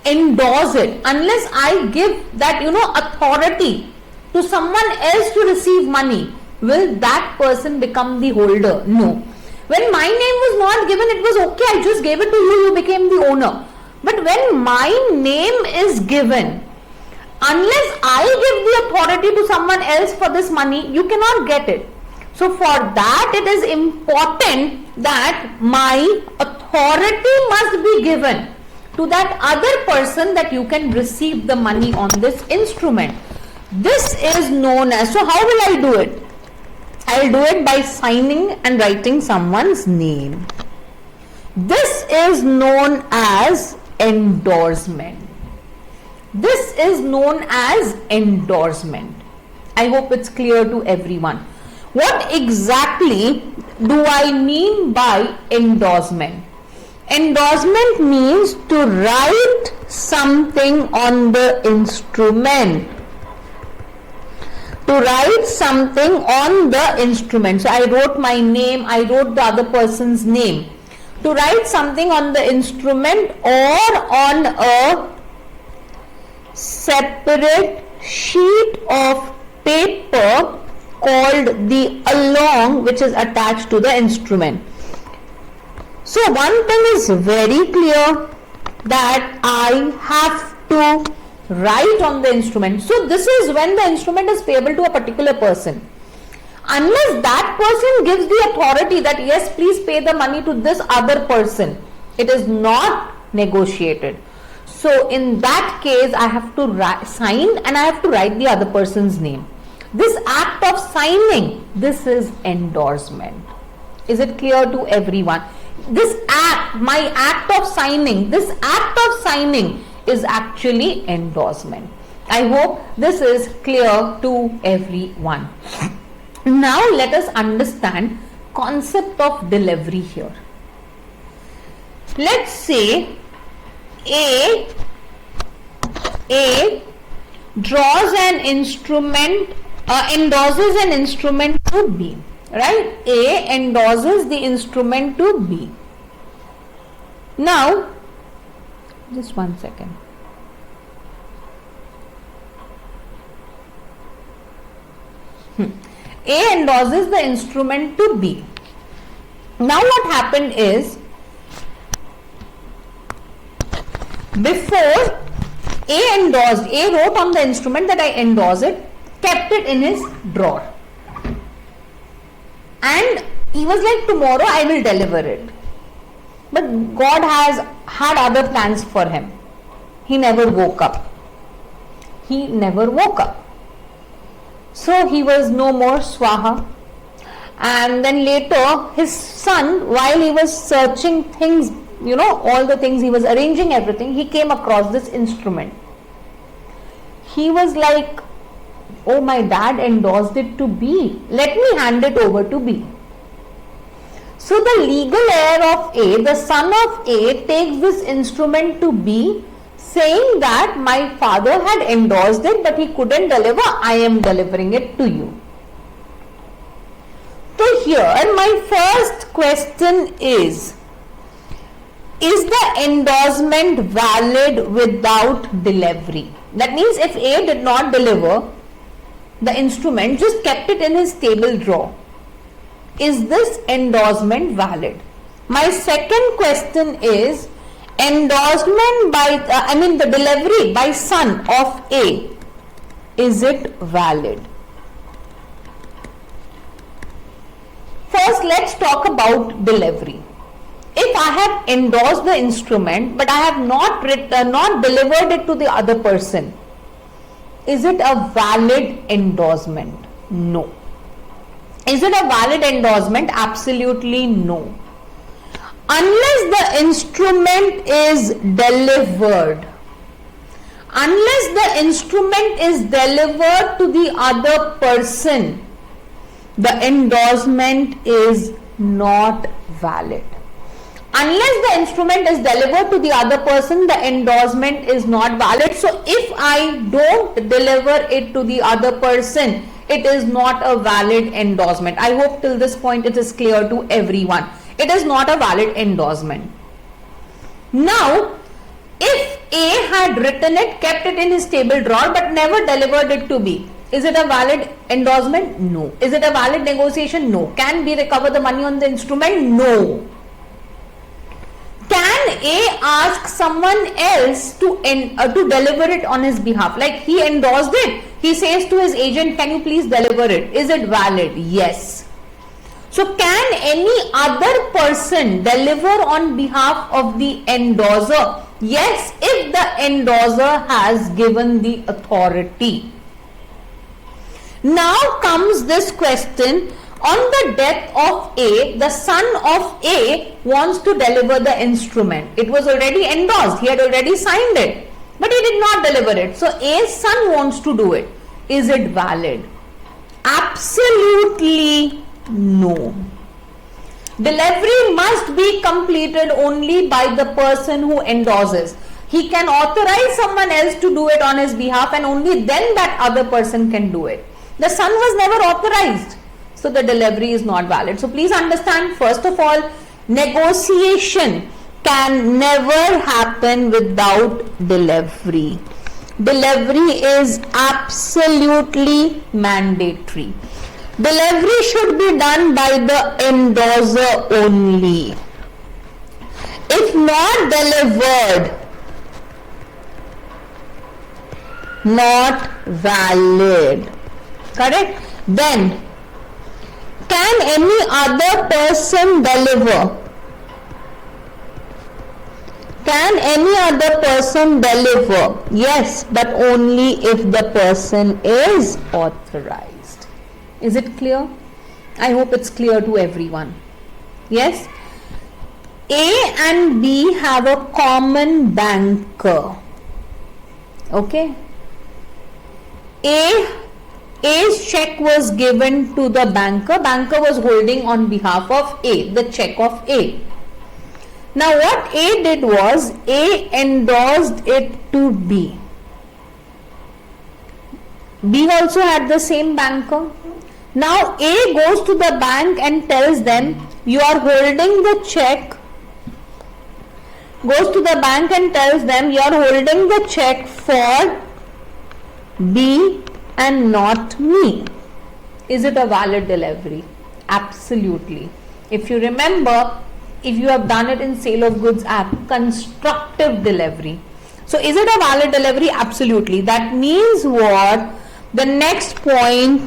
Speaker 1: endorse it, unless I give that authority to someone else to receive money, will that person become the holder? No. When my name was not given, it was okay, I just gave it to you, you became the owner. But when my name is given, unless I give the authority to someone else for this money, you cannot get it. So for that, it is important that my authority must be given to that other person that you can receive the money on this instrument. This is known as, so how will I do it? I will do it by signing and writing someone's name. This is known as endorsement. This is known as endorsement. I hope it's clear to everyone. What exactly do I mean by endorsement? Endorsement means to write something on the instrument. To write something on the instrument. So I wrote my name, I wrote the other person's name. To write something on the instrument or on a separate sheet of paper called the along, which is attached to the instrument. So one thing is very clear, that I have to write on the instrument. So this is when the instrument is payable to a particular person. Unless that person gives the authority that yes, please pay the money to this other person, it is not negotiated. So in that case, I have to sign and I have to write the other person's name. This act of signing, this is endorsement. Is it clear to everyone? This act, my act of signing, this act of signing is actually endorsement. I hope this is clear to everyone. Now let us understand concept of delivery here. Let's say A draws an instrument, endorses an instrument to B, right? A endorses the instrument to B. Now, just 1 second. A endorses the instrument to B. Now what happened is, before A wrote on the instrument that I endorse it, kept it in his drawer. And he was like, tomorrow I will deliver it. But God has had other plans for him. He never woke up. So he was no more Swaha. And then later his son, while he was searching things, all the things, he was arranging everything, he came across this instrument. He was like, oh, my dad endorsed it to B. Let me hand it over to B. So the legal heir of A, the son of A, takes this instrument to B, saying that my father had endorsed it but he couldn't deliver, I am delivering it to you. So here my first question is the endorsement valid without delivery? That means if A did not deliver the instrument, just kept it in his table drawer, is this endorsement valid? My second question is, endorsement by, the delivery by son of A, is it valid? First, let's talk about delivery. If I have endorsed the instrument but I have not delivered it to the other person, is it a valid endorsement? No. Is it a valid endorsement? Absolutely no. Unless the instrument is delivered. Unless the instrument is delivered to the other person, the endorsement is not valid. Unless the instrument is delivered to the other person, the endorsement is not valid. So if I don't deliver it to the other person, it is not a valid endorsement. I hope till this point it is clear to everyone. It is not a valid endorsement. Now, if A had written it, kept it in his table drawer but never delivered it to B, is it a valid endorsement? No. Is it a valid negotiation? No. Can B recover the money on the instrument? No. Can A ask someone else to deliver it on his behalf? Like he endorsed it, he says to his agent, can you please deliver it? Is it valid? Yes. So can any other person deliver on behalf of the endorser? Yes, if the endorser has given the authority. Now comes this question. On the death of A, the son of A wants to deliver the instrument. It was already endorsed. He had already signed it. But he did not deliver it. So A's son wants to do it. Is it valid? Absolutely no. Delivery must be completed only by the person who endorses. He can authorize someone else to do it on his behalf and only then that other person can do it. The son was never authorized. So the delivery is not valid. So please understand, first of all, negotiation can never happen without delivery. Delivery is absolutely mandatory. Delivery should be done by the endorser only. If not delivered, not valid. Correct? Then, can any other person deliver? Can any other person deliver? Yes, but only if the person is authorized. Is it clear? I hope it's clear to everyone. Yes? A and B have a common banker. Okay? A A's check was given to the banker. Banker was holding on behalf of A, the check of A. Now what A did was, A endorsed it to B. B also had the same banker. Now A goes to the bank and tells them, you are holding the check. Goes to the bank and tells them, you are holding the check for B and not me. Is it a valid delivery? Absolutely. If you remember, if you have done it in Sale of Goods Act, constructive delivery. So is it a valid delivery? Absolutely. That means what? The next point,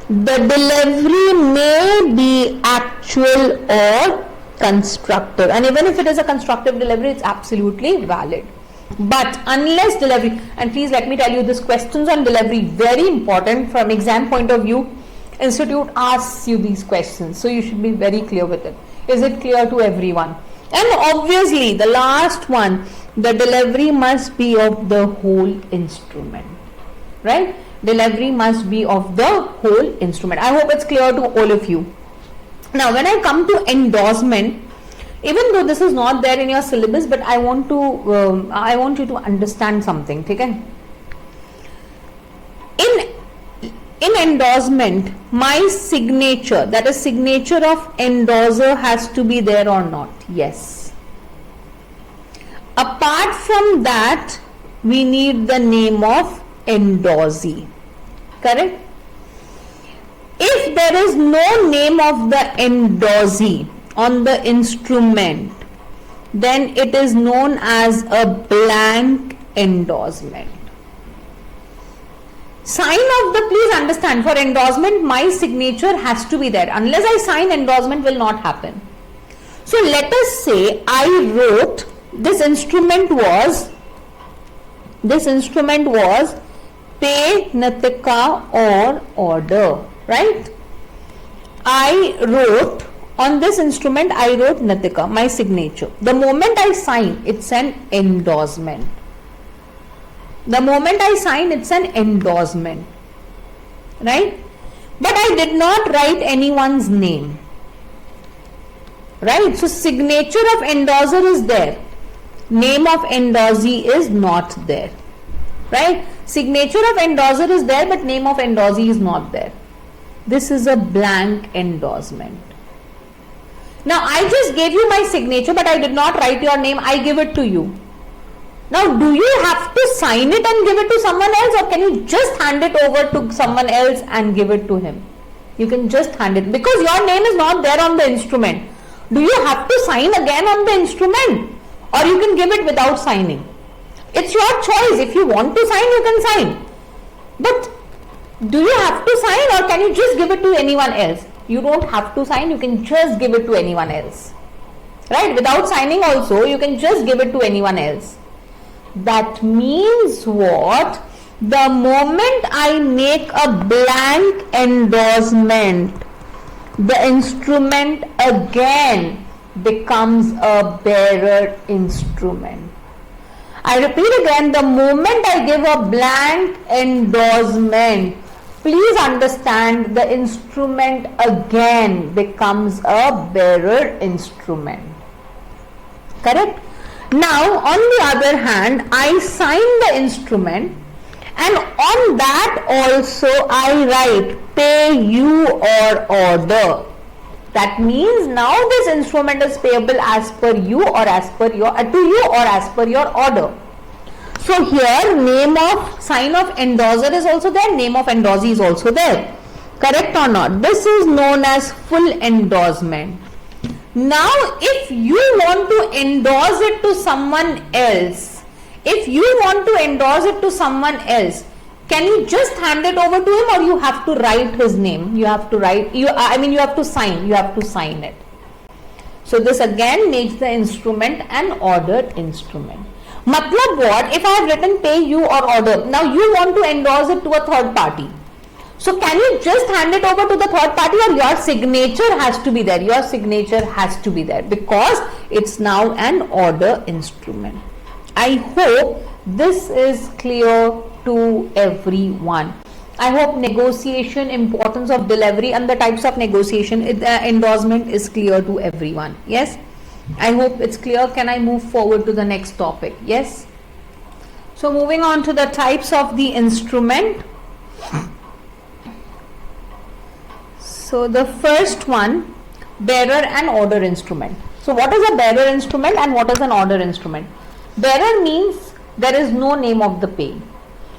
Speaker 1: the delivery may be actual or constructive, and even if it is a constructive delivery, it's absolutely valid. But unless delivery, and please let me tell you, this questions on delivery very important from exam point of view. Institute asks you these questions, so you should be very clear with it. Is it clear to everyone? And obviously the last one, the delivery must be of the whole instrument, right? Delivery must be of the whole instrument. I hope it's clear to all of you. Now when I come to endorsement, even though this is not there in your syllabus, but I want you to understand something. Okay? In endorsement, my signature, that is signature of endorser, has to be there or not? Yes. Apart from that, we need the name of endorsee. Correct? If there is no name of the endorsee on the instrument, then it is known as a blank endorsement. Sign of the, please understand, for endorsement my signature has to be there. Unless I sign, endorsement will not happen. So let us say I wrote, this instrument was pay Nitika or order, right? I wrote on this instrument, I wrote Nitika, my signature. The moment I sign, it's an endorsement. The moment I sign, it's an endorsement, right? But I did not write anyone's name, right? So signature of endorser is there, name of endorsee is not there, right? Signature of endorser is there, but name of endorsee is not there. This is a blank endorsement. Now I just gave you my signature, but I did not write your name. I give it to you. Now do you have to sign it and give it to someone else, or can you just hand it over to someone else and give it to him? You can just hand it, because your name is not there on the instrument. Do you have to sign again on the instrument, or you can give it without signing? It's your choice. If you want to sign, you can sign. But do you have to sign, or can you just give it to anyone else? You don't have to sign, you can just give it to anyone else. Right? Without signing also, you can just give it to anyone else. That means what? The moment I make a blank endorsement, the instrument again becomes a bearer instrument. I repeat again, the moment I give a blank endorsement, please understand the instrument again becomes a bearer instrument. Correct? Now, on the other hand, I sign the instrument, and on that also I write pay you or order. That means now this instrument is payable as per you or as per your to you or as per your order. So here name of, sign of endorser is also there, name of endorsee is also there. Correct or not? This is known as full endorsement. Now if you want to endorse it to someone else, can you just hand it over to him, or you have to write his name? You have to write, you have to sign it. So this again makes the instrument an ordered instrument. Matlab what? If I have written pay you or order, now you want to endorse it to a third party. So can you just hand it over to the third party, or your signature has to be there? Your signature has to be there because it's now an order instrument. I hope this is clear to everyone. I hope negotiation, importance of delivery and the types of negotiation, endorsement is clear to everyone. Yes, I hope it's clear. Can I move forward to the next topic? Yes. So moving on to the types of the instrument. So the first one, bearer and order instrument. So what is a bearer instrument and what is an order instrument? Bearer means there is no name of the pay.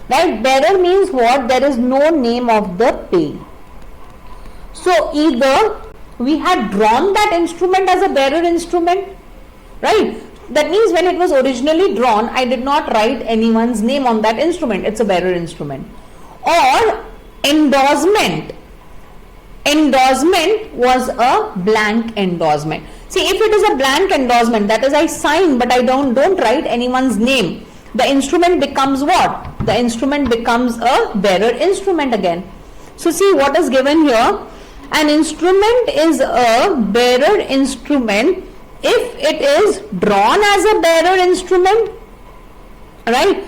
Speaker 1: Right? Bearer means what? There is no name of the pay. So either we had drawn that instrument as a bearer instrument, right? That means when it was originally drawn, I did not write anyone's name on that instrument. It's a bearer instrument. Or endorsement. Endorsement was a blank endorsement. See, if it is a blank endorsement, that is I sign but I don't write anyone's name, the instrument becomes what? The instrument becomes a bearer instrument again. So see what is given here. An instrument is a bearer instrument if it is drawn as a bearer instrument, right,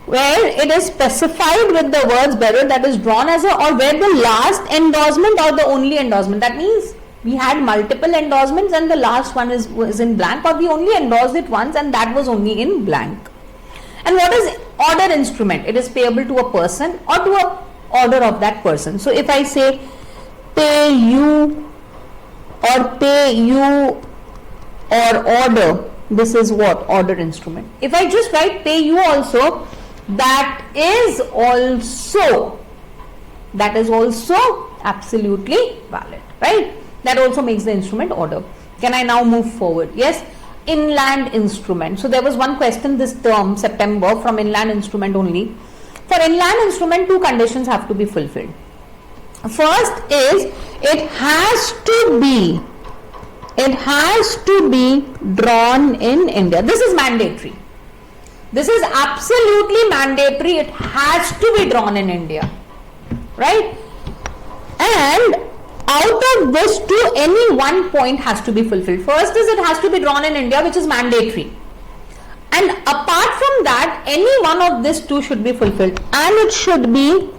Speaker 1: where it is specified with the words bearer, that is drawn as a, or where the last endorsement or the only endorsement, that means we had multiple endorsements and the last one was in blank, or we only endorsed it once and that was only in blank. And what is order instrument? It is payable to a person or to a order of that person. So if I say pay you or pay you or order, this is what? Order instrument. If I just write pay you also, that is also absolutely valid, right? That also makes the instrument order. Can I now move forward? Yes. Inland instrument. So there was one question this term, September, from inland instrument only. For inland instrument, two conditions have to be fulfilled. First is it has to be drawn in India. This is mandatory. This is absolutely mandatory. It has to be drawn in India, right? And out of this two, any one point has to be fulfilled. First is it has to be drawn in India, which is mandatory. And apart from that, any one of these two should be fulfilled. And it should be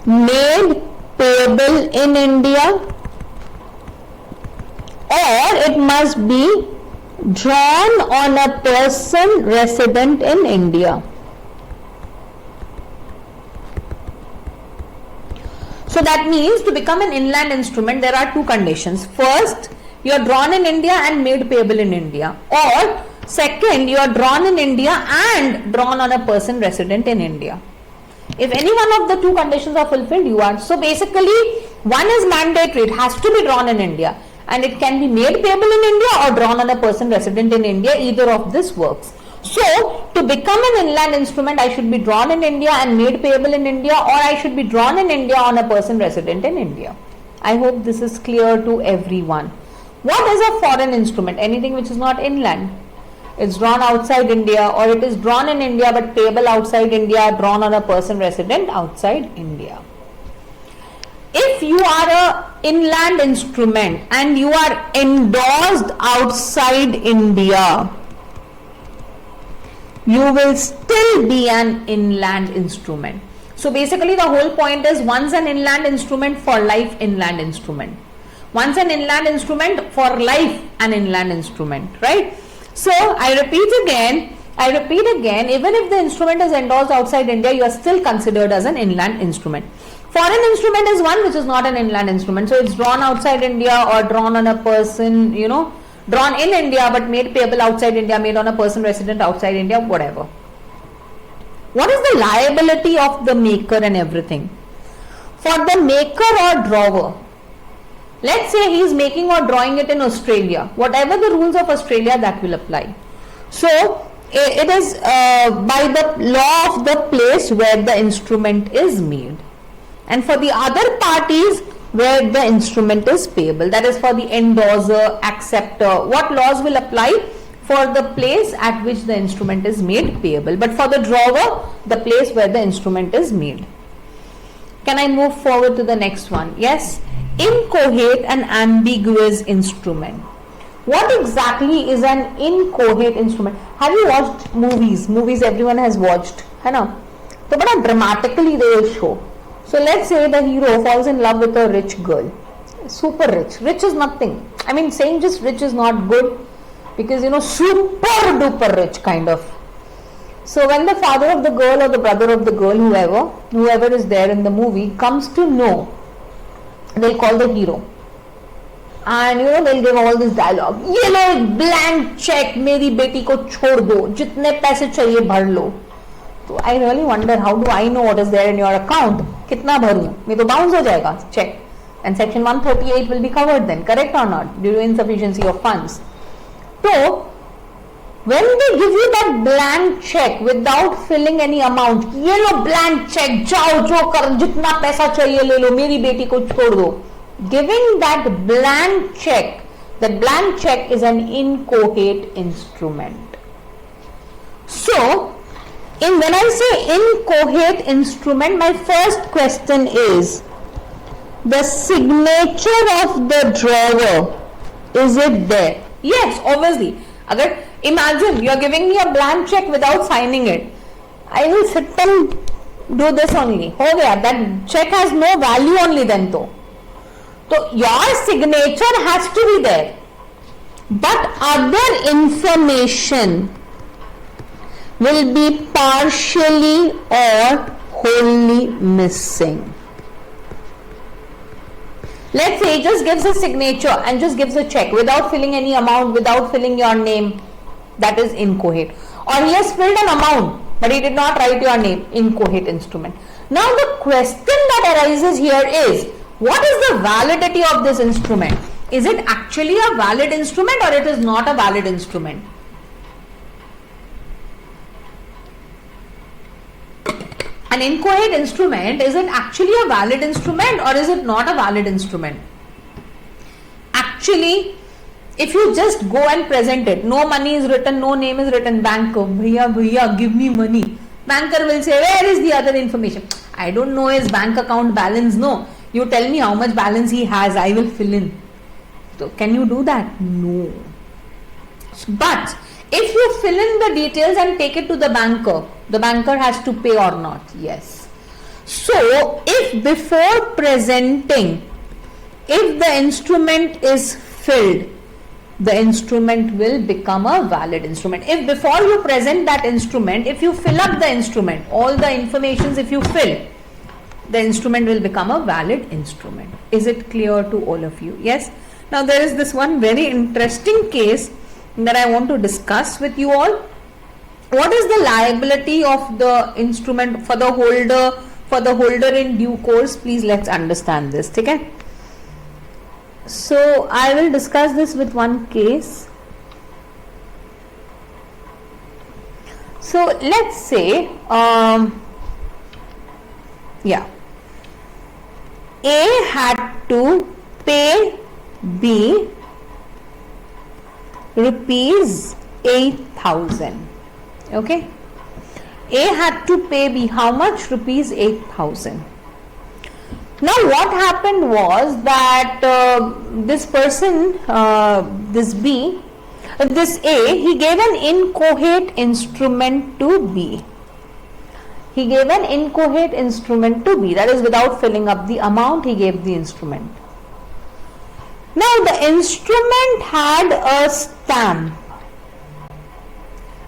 Speaker 1: made payable in India, or it must be drawn on a person resident in India. So that means to become an inland instrument, there are two conditions. First, you are drawn in India and made payable in India. Or second, you are drawn in India and drawn on a person resident in India. If any one of the two conditions are fulfilled, you are. So basically, one is mandatory, it has to be drawn in India. And it can be made payable in India or drawn on a person resident in India. Either of this works. So, to become an inland instrument, I should be drawn in India and made payable in India, or I should be drawn in India on a person resident in India. I hope this is clear to everyone. What is a foreign instrument? Anything which is not inland. It's drawn outside India, or it is drawn in India but payable outside India, drawn on a person resident outside India. If you are a inland instrument and you are endorsed outside India, you will still be an inland instrument. So basically the whole point is once an inland instrument, for life inland instrument. Once an inland instrument, for life an inland instrument, right? So I repeat again, even if the instrument is endorsed outside India, you are still considered as an inland instrument. Foreign instrument is one which is not an inland instrument. So it's drawn outside India or drawn on a person, drawn in India but made payable outside India, made on a person resident outside India, whatever. What is the liability of the maker and everything? For the maker or drawer, let's say he is making or drawing it in Australia. Whatever the rules of Australia, that will apply. So it is by the law of the place where the instrument is made. And for the other parties, where the instrument is payable, that is for the endorser, acceptor, what laws will apply? For the place at which the instrument is made payable, but for the drawer, the place where the instrument is made. Can I move forward to the next one? Yes. Inchoate and ambiguous instrument. What exactly is an inchoate instrument? Have you watched movies? Movies everyone has watched, है ना? तो बड़ा dramatically they will show. So let's say the hero falls in love with a rich girl. Super rich. Rich is nothing. I mean, saying just rich is not good, because super duper rich kind of. So when the father of the girl or the brother of the girl, whoever is there in the movie, comes to know, they'll call the hero. And they'll give all this dialogue. ये लो blank check, मेरी बेटी को छोड़ दो, जितने पैसे चाहिए भर लो. So I really wonder, how do I know what is there in your account? कितना भरूं? ये तो bounce हो जाएगा check. And section 138 will be covered then, correct or not? Due to insufficiency of funds. So when they give you that blank check without filling any amount, ये लो blank check, जाओ जो कर, जितना पैसा चाहिए ले लो, मेरी बेटी को छोड़ दो. Giving that blank check is an inchoate instrument. So when I say inchoate instrument, my first question is, the signature of the drawer, is it there? Yes, obviously. Imagine you are giving me a blank check without signing it. I will sit and do this only. हो गया. That check has no value only then though. So your signature has to be there. But other information will be partially or wholly missing. Let's say he just gives a signature and just gives a check without filling any amount, without filling your name. That is inchoate. Or he has filled an amount, but he did not write your name. Inchoate instrument. Now the question that arises here is, what is the validity of this instrument? Is it actually a valid instrument or it is not a valid instrument? An inchoate instrument, is it actually a valid instrument or is it not a valid instrument? Actually, if you just go and present it, no money is written, no name is written, banker, bhaiya, give me money. Banker will say, where is the other information? I don't know his bank account balance. No, you tell me how much balance he has, I will fill in. So can you do that? No. But if you fill in the details and take it to the banker has to pay or not? Yes. So if before presenting, if the instrument is filled, the instrument will become a valid instrument. If before you present that instrument, if you fill up the instrument, all the informations if you fill, the instrument will become a valid instrument. Is it clear to all of you? Yes. Now there is this one very interesting case that I want to discuss with you all. What is the liability of the instrument for the holder in due course? Please let's understand this. Okay? So I will discuss this with one case. So let's say A had to pay B rupees 8,000. Okay, A had to pay B how much? Rupees 8,000. Now what happened was that this person, this A, he gave an inchoate instrument to B. He gave an inchoate instrument to B, that is without filling up the amount, he gave the instrument. Now the instrument had a stamp,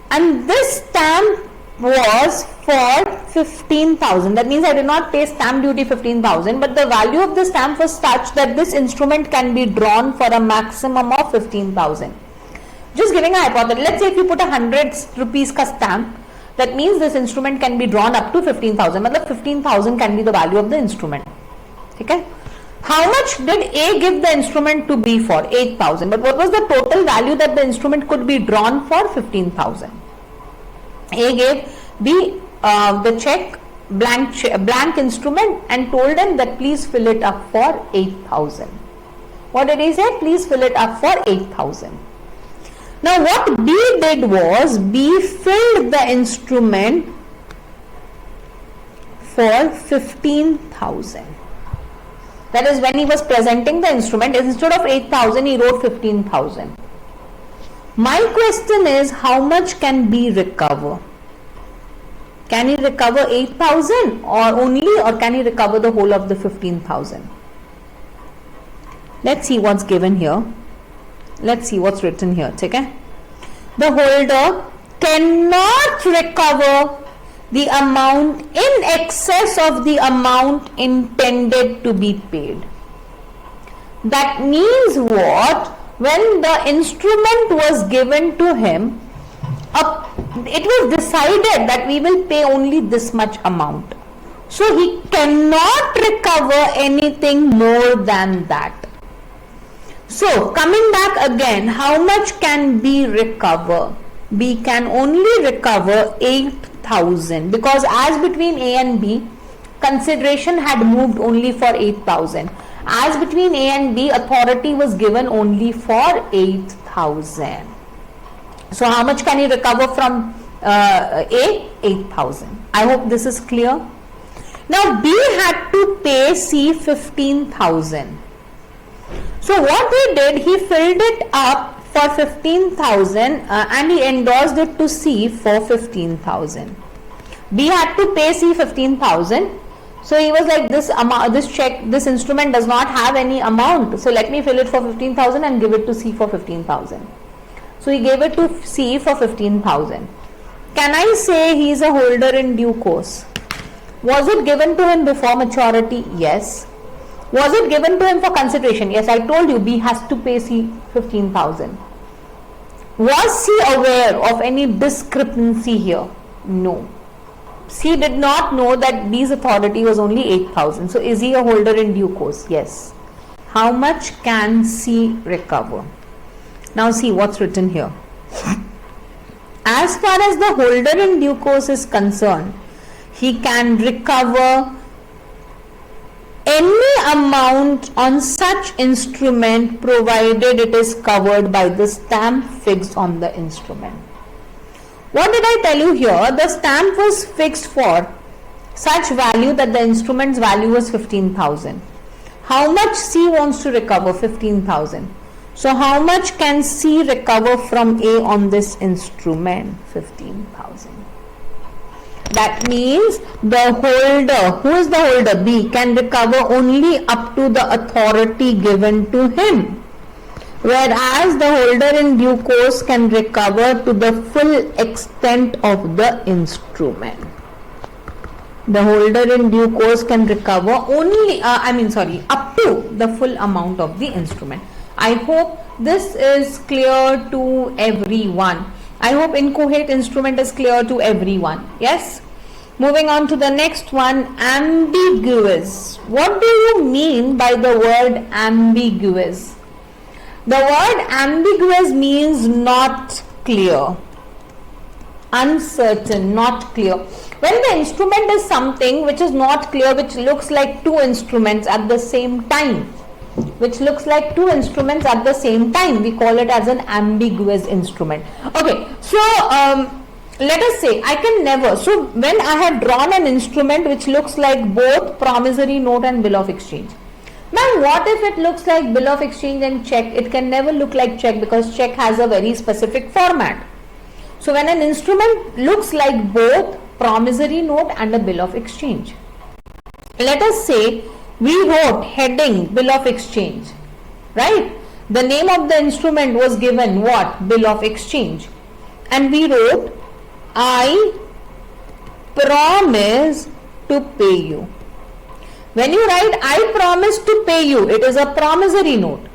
Speaker 1: and this stamp was for 15,000. That means I did not pay stamp duty 15,000, but the value of the stamp was such that this instrument can be drawn for a maximum of 15,000. Just giving a hypothesis. Let's say if you put 100 rupees ka stamp, that means this instrument can be drawn up to 15,000. Matlab 15,000 can be the value of the instrument. Okay? How much did A give the instrument to B for? 8,000. But what was the total value that the instrument could be drawn for? 15,000. A gave B the check, blank instrument, and told him that please fill it up for 8,000. What did he say? Please fill it up for 8,000. Now what B did was, B filled the instrument for 15,000. That is when he was presenting the instrument, instead of 8,000 he wrote 15,000. My question is, how much can B recover? Can he recover 8,000 or can he recover the whole of the 15,000? Let's see what's given here. Let's see what's written here. Okay? The holder cannot recover the amount in excess of the amount intended to be paid. That means what? When the instrument was given to him, it was decided that we will pay only this much amount. So he cannot recover anything more than that. So coming back again, how much can B recover? B can only recover 8,000 because as between A and B, consideration had moved only for 8,000. As between A and B, authority was given only for 8,000. So how much can he recover from A? 8,000. I hope this is clear. Now B had to pay C 15,000. So what he did, he filled it up for 15,000 and he endorsed it to C for 15,000. B had to pay C 15,000. So he was like, this instrument does not have any amount. So let me fill it for 15,000 and give it to C for 15,000. So he gave it to C for 15,000. Can I say he is a holder in due course? Was it given to him before maturity? Yes. Was it given to him for consideration? Yes, I told you B has to pay C 15,000. Was C aware of any discrepancy here? No. C did not know that B's authority was only 8,000. So is he a holder in due course? Yes. How much can C recover? Now see what's written here. As far as the holder in due course is concerned, he can recover any amount on such instrument provided it is covered by the stamp fixed on the instrument. What did I tell you here? The stamp was fixed for such value that the instrument's value was 15,000. How much C wants to recover? 15,000. So how much can C recover from A on this instrument? 15,000. That means the holder, who is the holder? B, can recover only up to the authority given to him. Whereas the holder in due course can recover to the full extent of the instrument. The holder in due course can recover only, up to the full amount of the instrument. I hope this is clear to everyone. I hope inchoate instrument is clear to everyone. Yes? Moving on to the next one, ambiguous. What do you mean by the word ambiguous? The word ambiguous means not clear, uncertain, not clear. When the instrument is something which is not clear, which looks like two instruments at the same time, we call it as an ambiguous instrument. Okay, so let us say I can never, so when I have drawn an instrument which looks like both promissory note and bill of exchange. Ma'am, what if it looks like bill of exchange and check? It can never look like check because check has a very specific format. So when an instrument looks like both promissory note and a bill of exchange, let us say we wrote heading bill of exchange, right? The name of the instrument was given what? Bill of exchange. And we wrote, I promise to pay you. When you write, I promise to pay you, it is a promissory note.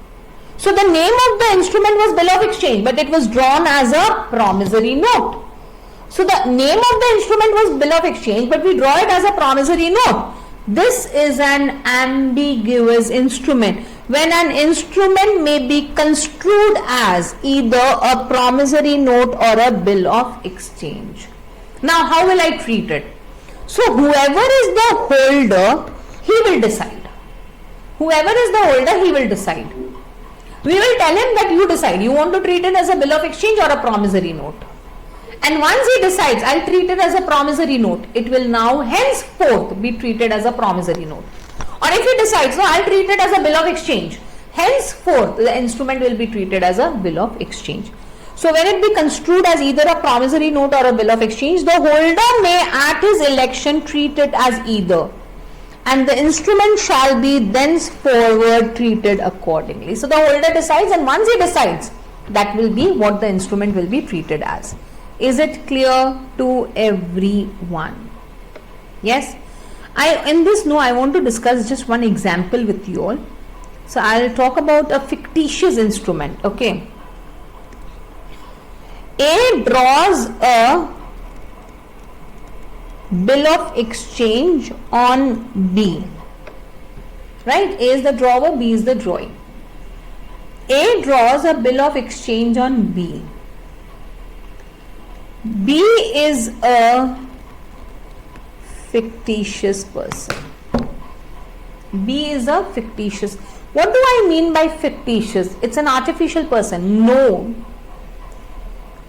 Speaker 1: So the name of the instrument was bill of exchange, but it was drawn as a promissory note. So the name of the instrument was bill of exchange, but we draw it as a promissory note. This is an ambiguous instrument. When an instrument may be construed as either a promissory note or a bill of exchange. Now, how will I treat it? So, whoever is the holder, he will decide. Whoever is the holder, he will decide. We will tell him that you decide. You want to treat it as a bill of exchange or a promissory note. And once he decides, I'll treat it as a promissory note, it will now henceforth be treated as a promissory note. Or if he decides, no, I'll treat it as a bill of exchange, henceforth the instrument will be treated as a bill of exchange. So when it be construed as either a promissory note or a bill of exchange, the holder may at his election treat it as either, and the instrument shall be thenceforward treated accordingly. So the holder decides, and once he decides, that will be what the instrument will be treated as. Is it clear to everyone? Yes? In this I want to discuss just one example with you all. So I'll talk about a fictitious instrument. Okay. A draws a bill of exchange on B. Right? A is the drawer, B is the drawee. A draws a bill of exchange on B. B is a fictitious person. B is a fictitious. What do I mean by fictitious? It's an artificial person. No.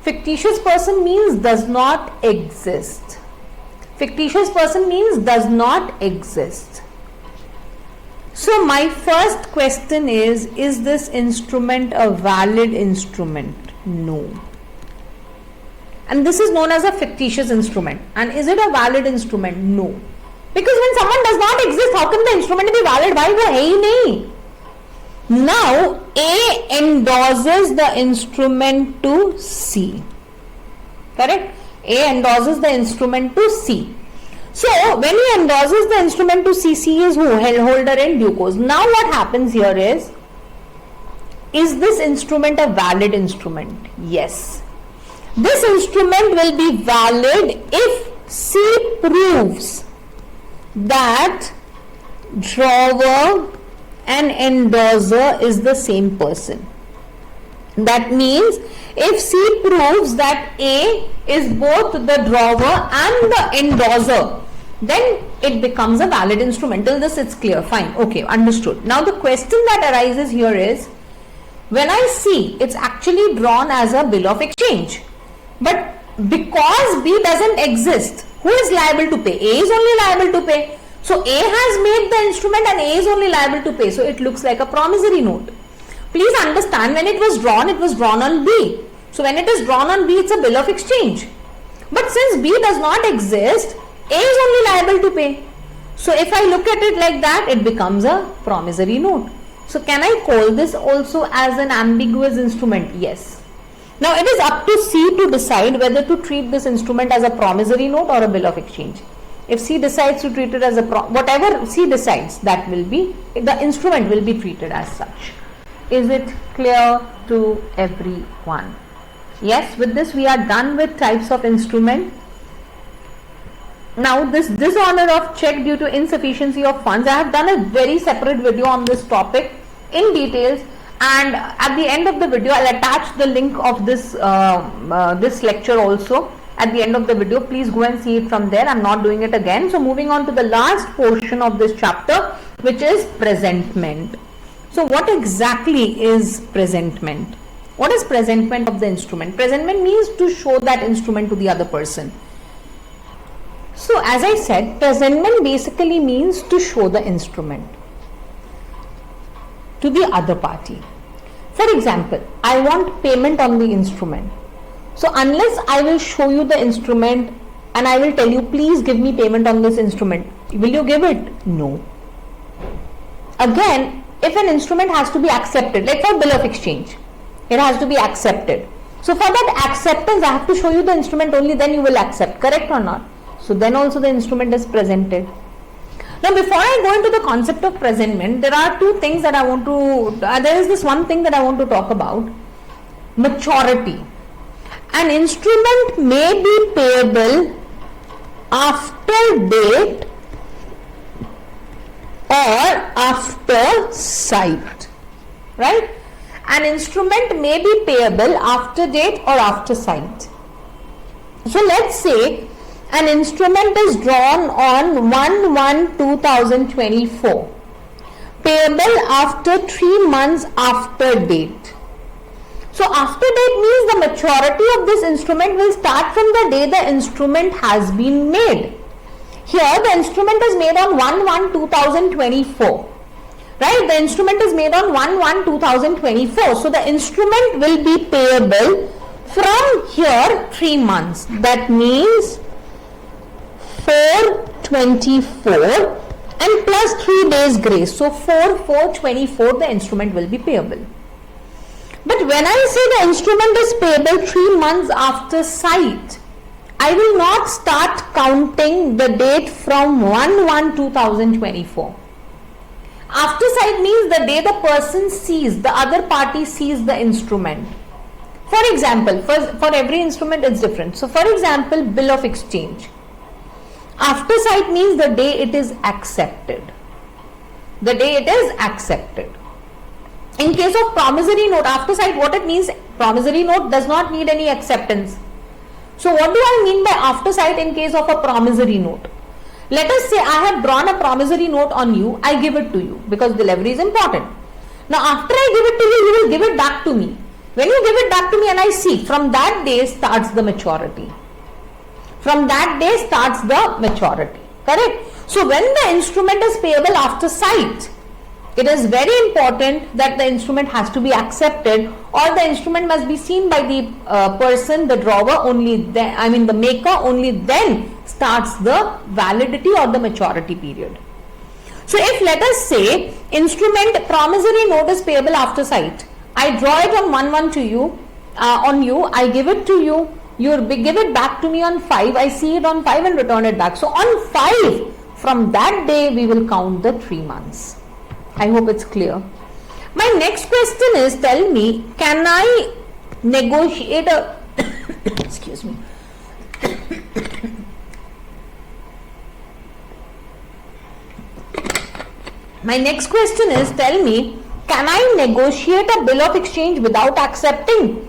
Speaker 1: Fictitious person means does not exist. Fictitious person means does not exist. So my first question is this instrument a valid instrument? No. And this is known as a fictitious instrument. And is it a valid instrument? No. Because when someone does not exist, how can the instrument be valid? Why वो है ही नहीं? Now A endorses the instrument to C. Correct? A endorses the instrument to C. So when he endorses the instrument to C, C is who? Holder in due course. Now what happens here is this instrument a valid instrument? Yes. This instrument will be valid if C proves that drawer and endorser is the same person. That means if C proves that A is both the drawer and the endorser, then it becomes a valid instrument. Till this it's clear. Fine. Okay, understood. Now the question that arises here is, when I see it's actually drawn as a bill of exchange, but because B doesn't exist, who is liable to pay? A is only liable to pay. So A has made the instrument and A is only liable to pay. So it looks like a promissory note. Please understand, when it was drawn on B. So when it is drawn on B, it's a bill of exchange. But since B does not exist, A is only liable to pay. So if I look at it like that, it becomes a promissory note. So can I call this also as an ambiguous instrument? Yes. Now it is up to C to decide whether to treat this instrument as a promissory note or a bill of exchange. If C decides to treat it as whatever C decides, that will be, the instrument will be treated as such. Is it clear to everyone? Yes, with this we are done with types of instrument. Now this dishonor of check due to insufficiency of funds, I have done a very separate video on this topic in details, and at the end of the video I'll attach the link of this this lecture also at the end of the video. Please go and see it from there. I'm not doing it again. So moving on to the last portion of this chapter, which is presentment. So what exactly is presentment? What is presentment of the instrument? Presentment means to show that instrument to the other person. So as I said, presentment basically means to show the instrument to the other party. For example, I want payment on the instrument. So unless I will show you the instrument and I will tell you, please give me payment on this instrument, will you give it? No. Again, if an instrument has to be accepted, like for bill of exchange, it has to be accepted. So for that acceptance, I have to show you the instrument only, then you will accept, correct or not? So then also the instrument is presented. Now before I go into the concept of presentment, there are two things that I want to, there is this one thing that I want to talk about. Maturity. An instrument may be payable after date or after sight, right? An instrument may be payable after date or after sight. So let's say an instrument is drawn on 1/1/2024, payable after 3 months after date. So after date means the maturity of this instrument will start from the day the instrument has been made. Here the instrument is made on 1/1/2024, right? The instrument is made on 1/1/2024. So the instrument will be payable
Speaker 2: From here 3 months, that means 4/24 and plus 3 days grace. So 4/4/24 the instrument will be payable. But when I say the instrument is payable 3 months after sight, I will not start counting the date from 1/1/2024. After sight means the day the person sees, the other party sees the instrument. For example, for every instrument it's different. So for example, bill of exchange. After sight means the day it is accepted. The day it is accepted. In case of promissory note, after sight, what it means, promissory note does not need any acceptance. So what do I mean by after sight in case of a promissory note? Let us say I have drawn a promissory note on you, I give it to you because delivery is important. Now after I give it to you, you will give it back to me. When you give it back to me and I see, from that day starts the maturity. From that day starts the maturity. Correct? So when the instrument is payable after sight, it is very important that the instrument has to be accepted, or the instrument must be seen by the person, the drawer, only then, the maker, only then starts the validity or the maturity period. So if let us say instrument promissory note is payable after sight, I draw it on 1/1 to you, on you, I give it to you, you give it back to me on 5, I see it on 5 and return it back. So on 5, from that day we will count the 3 months. I hope it's clear. My next question is, tell me, can I negotiate a excuse me. My next question is, tell me, can I negotiate a bill of exchange without accepting?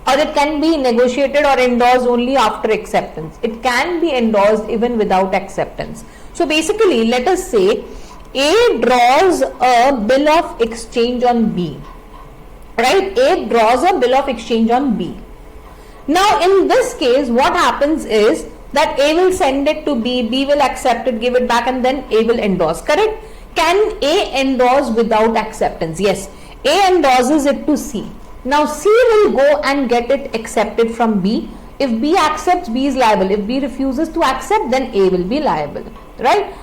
Speaker 2: Or it can be negotiated or endorsed only after acceptance? It can be endorsed even without acceptance. So basically, let us say A draws a bill of exchange on B, right? A draws a bill of exchange on B. Now in this case, what happens is that A will send it to B, B will accept it, give it back, and then A will endorse, correct? Can A endorse without acceptance? Yes, A endorses it to C. Now C will go and get it accepted from B. If B accepts, B is liable. If B refuses to accept, then A will be liable, right?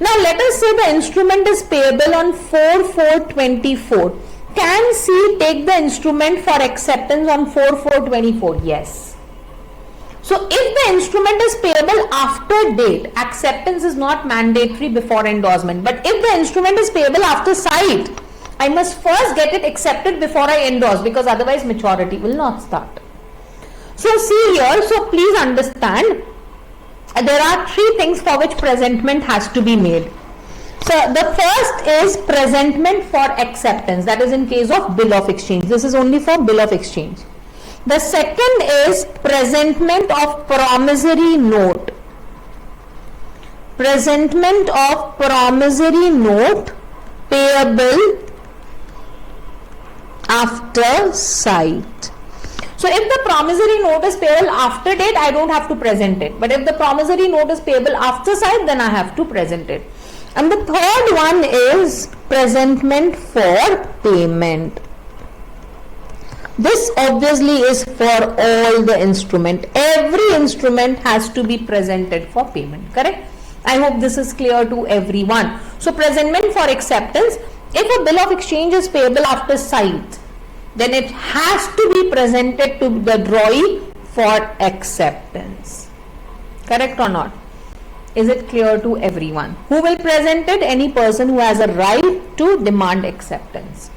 Speaker 2: Now let us say the instrument is payable on 4/4/24. Can C take the instrument for acceptance on 4/4/24? Yes. So if the instrument is payable after date, acceptance is not mandatory before endorsement. But if the instrument is payable after sight, I must first get it accepted before I endorse, because otherwise maturity will not start. So see here, so please understand, there are 3 things for which presentment has to be made. So the first is presentment for acceptance, that is in case of bill of exchange. This is only for bill of exchange. The second is presentment of promissory note. Presentment of promissory note payable after sight. So if the promissory note is payable after date, I don't have to present it. But if the promissory note is payable after sight, then I have to present it. And the third one is presentment for payment. This obviously is for all the instrument. Every instrument has to be presented for payment, correct? I hope this is clear to everyone. So presentment for acceptance, if a bill of exchange is payable after sight, then it has to be presented to the drawee for acceptance. Correct or not? Is it clear to everyone? Who will present it? Any person who has a right to demand acceptance.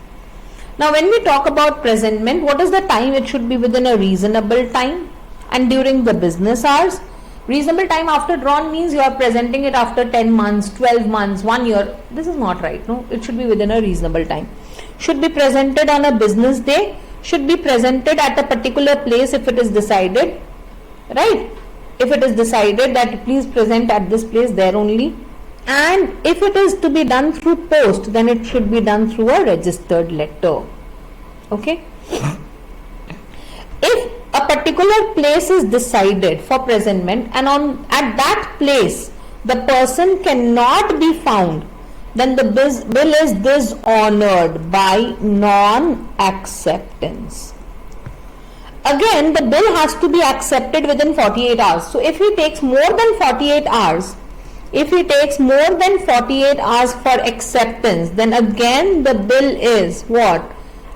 Speaker 2: Now when we talk about presentment, what is the time? It should be within a reasonable time and during the business hours. Reasonable time after drawn means you are presenting it after 10 months, 12 months, 1 year. This is not right. No, it should be within a reasonable time. Should be presented on a business day. Should be presented at a particular place if it is decided, right? If it is decided that please present at this place, there only. And if it is to be done through post, then it should be done through a registered letter. Okay. If a particular place is decided for presentment and at that place the person cannot be found, then the bill is dishonored by non-acceptance. again the bill has to be accepted within 48 hours. So if he takes more than 48 hours, if he takes more than 48 hours for acceptance, then again the bill is what?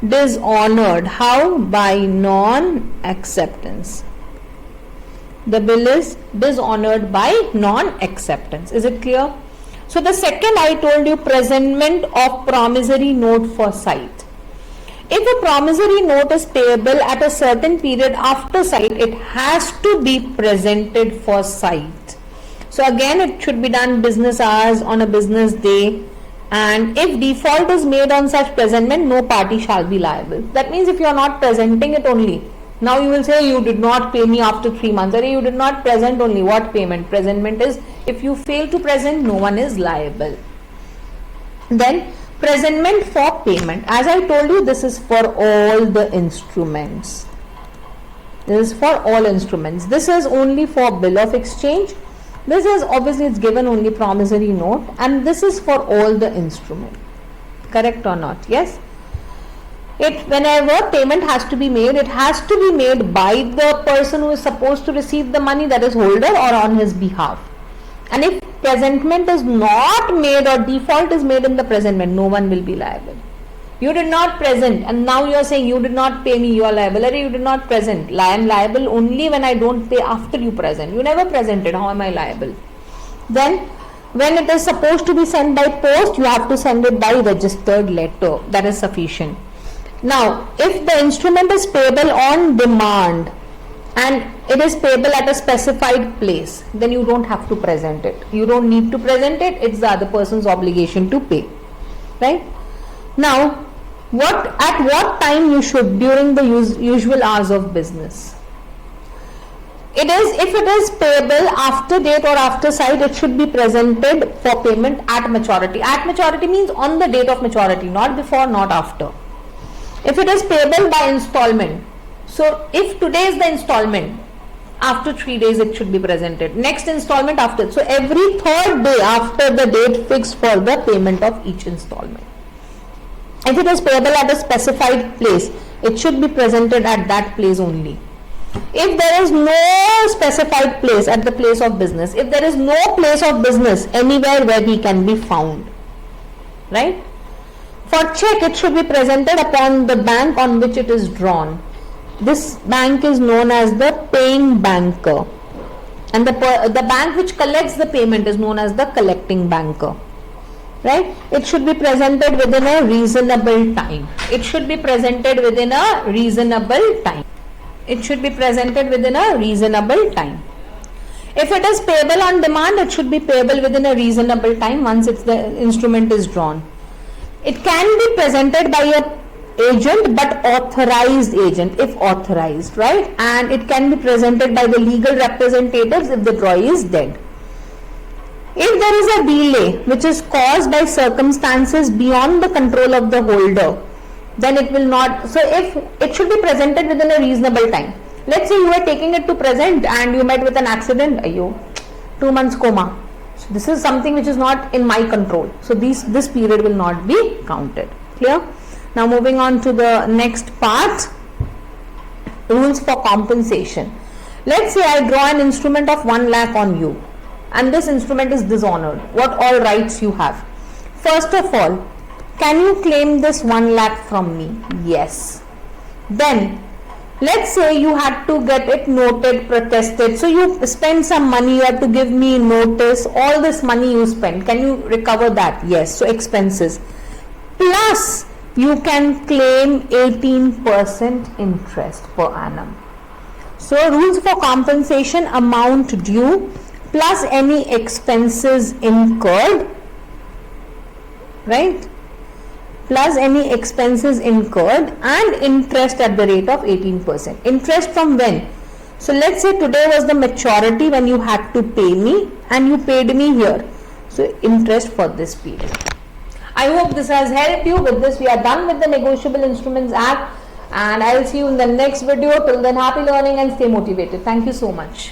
Speaker 2: Dishonored. How? By non-acceptance. The bill is dishonored by non-acceptance. Is it clear? So the second I told you, presentment of promissory note for sight. If a promissory note is payable at a certain period after sight, it has to be presented for sight. So again, it should be done business hours on a business day, and if default is made on such presentment, no party shall be liable. That means if you are not presenting it only, now you will say you did not pay me after 3 months, or you did not present only. What payment? Presentment is, if you fail to present, no one is liable. Then presentment for payment. As I told you, this is for all the instruments. This is for all instruments. This is only for bill of exchange. This is obviously, it's given only promissory note, and this is for all the instrument. Correct or not? Yes. Whenever payment has to be made, it has to be made by the person who is supposed to receive the money, that is holder, or on his behalf. And if presentment is not made or default is made in the presentment, no one will be liable. You did not present, and now you are saying you did not pay me, you are liable. Or you did not present. I am liable only when I don't pay after you present. You never presented. How am I liable? Then when it is supposed to be sent by post, you have to send it by registered letter. That is sufficient. Now, if the instrument is payable on demand and it is payable at a specified place, then you don't have to present it. You don't need to present it. It's the other person's obligation to pay. Right? Now, at what time you should? During the usual hours of business. If it is payable after date or after sight, it should be presented for payment at maturity. At maturity means on the date of maturity, not before, not after. If it is payable by installment, so if today is the installment, after 3 days it should be presented. Next installment after. So every third day after the date fixed for the payment of each installment. If it is payable at a specified place, it should be presented at that place only. If there is no specified place at the place of business, if there is no place of business anywhere where he can be found, right? For check, it should be presented upon the bank on which it is drawn. This bank is known as the paying banker, and the bank which collects the payment is known as the collecting banker. Right? It should be presented within a reasonable time. It should be presented within a reasonable time. It should be presented within a reasonable time. If it is payable on demand, it should be payable within a reasonable time once the instrument is drawn. It can be presented by a agent, but authorized agent if authorized, right? And it can be presented by the legal representatives if the drawee is dead. If there is a delay which is caused by circumstances beyond the control of the holder, then it will not. So if it should be presented within a reasonable time. Let's say you are taking it to present and you met with an accident, 2 months coma. So this is something which is not in my control. So this period will not be counted. Clear? Now moving on to the next part, rules for compensation. Let's say I draw an instrument of 1 lakh on you, and this instrument is dishonored. What all rights you have? First of all, can you claim this 1 lakh from me? Yes. Then let's say you had to get it noted, protested. So you spend some money, you have to give me notice. All this money you spend, can you recover that? Yes. So expenses. Plus you can claim 18% interest per annum. So rules for compensation: amount due plus any expenses incurred, right? Plus any expenses incurred, and interest at the rate of 18%. Interest from when? So let's say today was the maturity when you had to pay me, and you paid me here. So interest for this period. I hope this has helped you. With this, we are done with the Negotiable Instruments Act, and I will see you in the next video. Till then, happy learning and stay motivated. Thank you so much.